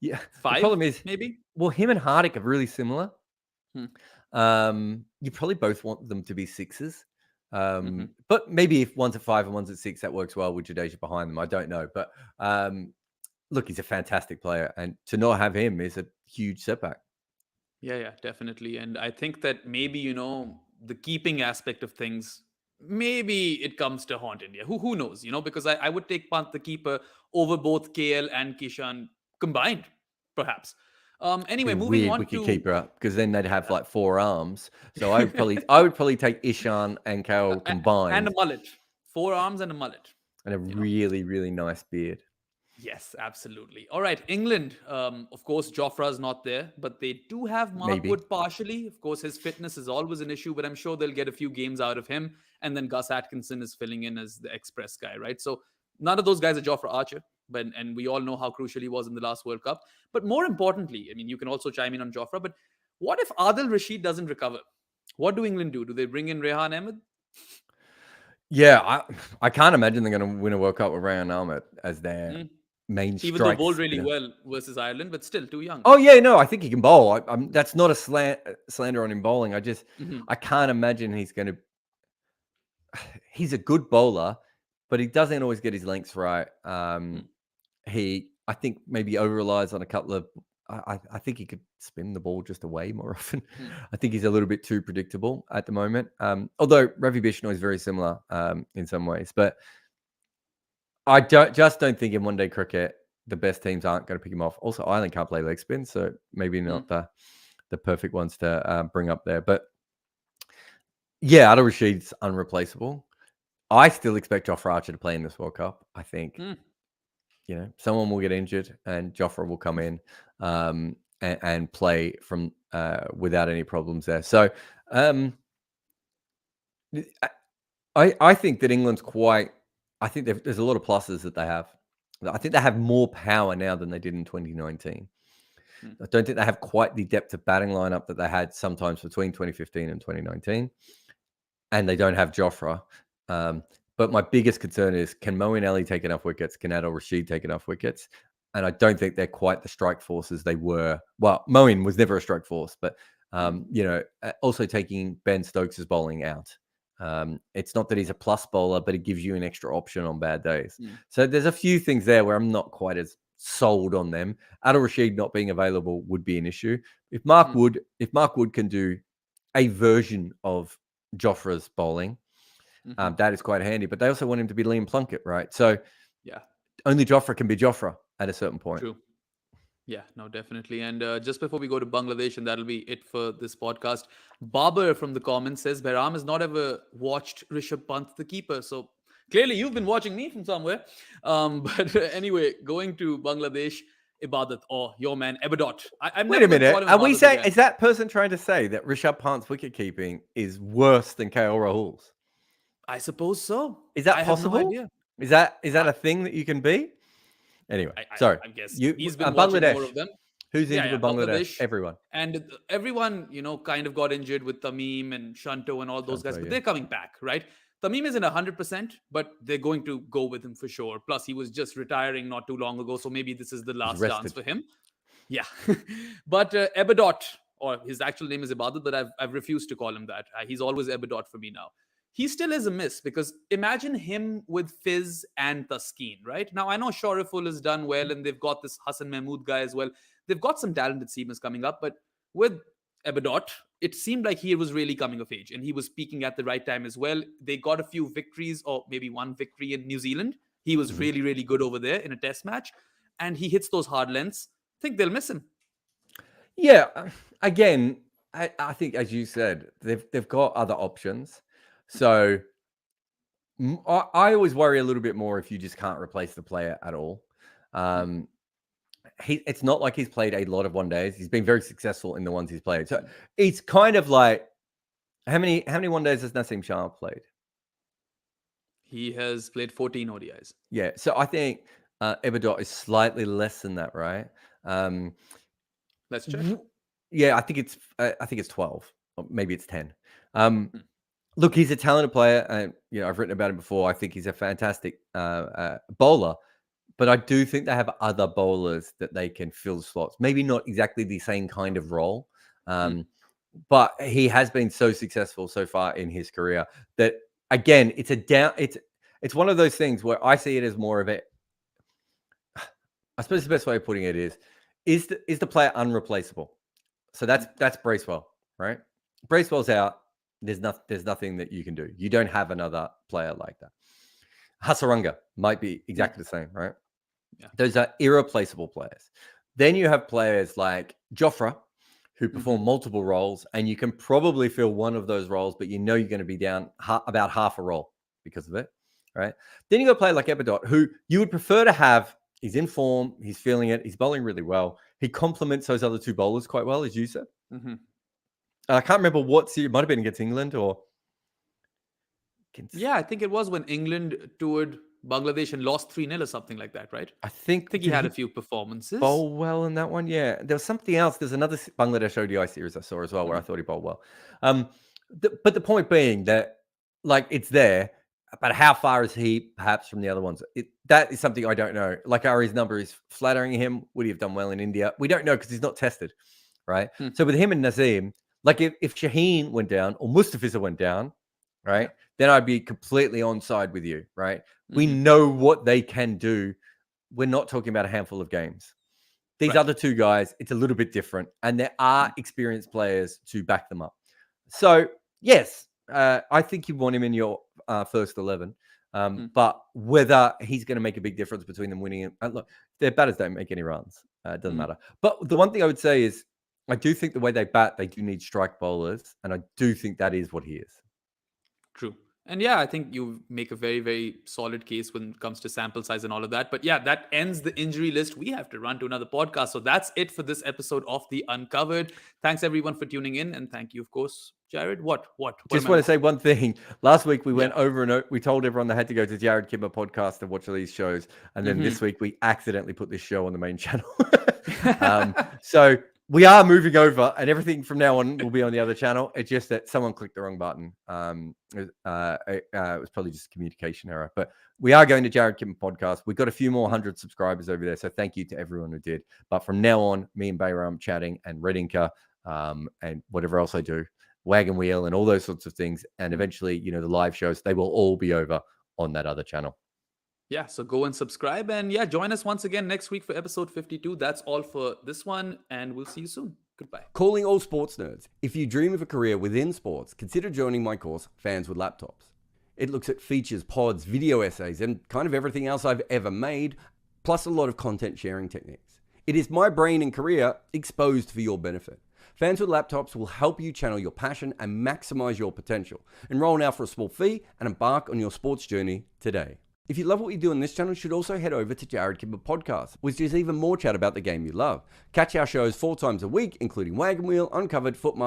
Yeah, 5. The problem is maybe. Well, him and Hardik are really similar. You probably both want them to be 6s, but maybe if one's at 5 and one's at 6, that works well with Jadeja behind them. I don't know, but look, he's a fantastic player, and to not have him is a huge setback. Yeah, definitely. And I think that maybe the keeping aspect of things. Maybe it comes to haunt India. Who knows? Because I would take Pant the keeper over both KL and Kishan combined, perhaps. Anyway, moving on to wicketkeeper, because then they'd have like 4 arms. So I would probably take Ishan and KL combined, and a mullet, 4 arms and a mullet, and a really, really nice beard. Yes, absolutely. All right, England. Of course, Jofra's not there, but they do have Mark Wood partially. Of course, his fitness is always an issue, but I'm sure they'll get a few games out of him. And then Gus Atkinson is filling in as the express guy, right? So none of those guys are Jofra Archer, and we all know how crucial he was in the last World Cup. But more importantly, I mean, you can also chime in on Jofra, but what if Adil Rashid doesn't recover? What do England do? Do they bring in Rehan Ahmed? Yeah, I can't imagine they're going to win a World Cup with Rehan Ahmed as their main strike. Even though bowled really well versus Ireland, but still too young. Oh yeah, no, I think he can bowl. That's not a slander on him bowling. I just I can't imagine he's going to. He's a good bowler, but he doesn't always get his lengths right. I think maybe over relies on a couple of. I think he could spin the ball just away more often. I think he's a little bit too predictable at the moment. Although Ravi Bishnoi is very similar in some ways, but I don't think in one-day cricket the best teams aren't going to pick him off. Also, Ireland can't play leg spin, so maybe not the perfect ones to bring up there. But yeah, Adil Rashid's unreplaceable. I still expect Jofra Archer to play in this World Cup. I think someone will get injured and Jofra will come in and play from without any problems there. So I think that England's quite. I think there's a lot of pluses that they have. I think they have more power now than they did in 2019. I don't think they have quite the depth of batting lineup that they had sometimes between 2015 and 2019. And they don't have Jofra. But my biggest concern is, can Moeen Ali take enough wickets? Can Adil Rashid take enough wickets? And I don't think they're quite the strike forces they were. Well, Moeen was never a strike force, but, also taking Ben Stokes' bowling out. It's not that he's a plus bowler, but it gives you an extra option on bad days. So there's a few things there where I'm not quite as sold on them. Adil Rashid not being available would be an issue. If Mark Wood can do a version of Jofra's bowling, that is quite handy. But they also want him to be Liam Plunkett, right? So only Jofra can be Jofra at a certain point. True. Yeah, no, definitely. And just before we go to Bangladesh, and that'll be it for this podcast, Babar from the comments says Behram has not ever watched Rishabh Pant, the keeper. So clearly you've been watching me from somewhere. But anyway, going to Bangladesh, Ibadat, or your man, Ebadot. I'm Wait never a going to call minute. him Are we Ibadat saying, again. is that person trying to say that Rishabh Pant's wicket keeping is worse than KL Rahul's? I suppose so. Is that I have no possible? idea. Is that I, a thing that you can be? Anyway, I, sorry. I guess You he's been watching more Bangladesh. of them. Who's Yeah, injured yeah, with Bangladesh? Bangladesh. Everyone. And everyone, kind of got injured with Tamim and Shanto and all those guys, Shanto, but yeah. they're coming back, right? Tamim isn't 100%, but they're going to go with him for sure. Plus, he was just retiring not too long ago, so maybe this is the last chance rested. for him. Yeah. But Ebadot, or his actual name is Ibadat, but I've refused to call him that. He's always Ebadot for me now. He still is a miss because imagine him with Fizz and Taskeen, right? Now, I know Shoriful has done well and they've got this Hassan Mahmood guy as well. They've got some talented seamers coming up, but with Ebadot, it seemed like he was really coming of age and he was peaking at the right time as well. They got a few victories, or maybe one victory in New Zealand. He was really, really good over there in a test match, and he hits those hard lengths. I think they'll miss him. Yeah. Again, I think, as you said, they've got other options. So I always worry a little bit more if you just can't replace the player at all. It's not like he's played a lot of one days. He's been very successful in the ones he's played. So it's kind of like, how many one days has Naseem Shah played? He has played 14 ODIs. Yeah. So I think Ebadot is slightly less than that, right? Let's check. Yeah, I think it's 12, or maybe it's 10. Look, he's a talented player, and I've written about him before. I think he's a fantastic bowler, but I do think they have other bowlers that they can fill the slots. Maybe not exactly the same kind of role, but he has been so successful so far in his career that, again, it's one of those things where I see it as more of a. I suppose the best way of putting it is the player unreplaceable? So that's Bracewell, right? Bracewell's out. There's nothing that you can do. You don't have another player like that. Hasaranga might be exactly the same, right? Yeah. Those are irreplaceable players. Then you have players like Jofra, who perform multiple roles, and you can probably fill one of those roles, but you're going to be down about half a role because of it, right? Then you got a player like Ebadot, who you would prefer to have. He's in form. He's feeling it. He's bowling really well. He complements those other two bowlers quite well, as you said. I can't remember what series. It might have been against England or. Yeah, I think it was when England toured Bangladesh and lost 3-0 or something like that, right? I think he had a few performances. Bowl well in that one, yeah. There was something else. There's another Bangladesh ODI series I saw as well where I thought he bowled well. But the point being that, like, it's there, but how far is he perhaps from the other ones? That is something I don't know. Like, are his numbers flattering him? Would he have done well in India? We don't know because he's not tested, right? So with him and Naseem, like if Shaheen went down or Mustafiza went down, right, then I'd be completely on side with you, right? We know what they can do. We're not talking about a handful of games. These other two guys, it's a little bit different, and there are experienced players to back them up. So, yes, I think you want him in your first 11, but whether he's going to make a big difference between them winning and look, their batters don't make any runs. It doesn't matter. But the one thing I would say is I do think the way they bat, they do need strike bowlers, and I do think that is what he is. True. And yeah, I think you make a very, very solid case when it comes to sample size and all of that. But yeah, that ends the injury list. We have to run to another podcast. So that's it for this episode of The Uncovered. Thanks everyone for tuning in. And thank you, of course, Jared. What Just want to say one thing. Last week we went over and we told everyone they had to go to Jared Kimber podcast and watch all these shows. And then this week we accidentally put this show on the main channel. So we are moving over, and everything from now on will be on the other channel. It's just that someone clicked the wrong button. It was probably just a communication error. But we are going to Jared Kimber podcast. We've got a few more 100 subscribers over there, so thank you to everyone who did. But from now on, me and Bayram chatting, and Red Inca, and whatever else I do, Wagon Wheel, and all those sorts of things. And eventually, the live shows, they will all be over on that other channel. Yeah, so go and subscribe, and yeah, join us once again next week for episode 52. That's all for this one, and we'll see you soon. Goodbye. Calling all sports nerds. If you dream of a career within sports, consider joining my course, Fans with Laptops. It looks at features, pods, video essays, and kind of everything else I've ever made, plus a lot of content sharing techniques. It is my brain and career exposed for your benefit. Fans with Laptops will help you channel your passion and maximize your potential. Enroll now for a small fee and embark on your sports journey today. If you love what we do on this channel, you should also head over to Jared Kimber Podcast, which is even more chat about the game you love. Catch our shows 4 times a week, including Wagon Wheel, Uncovered, Footmark,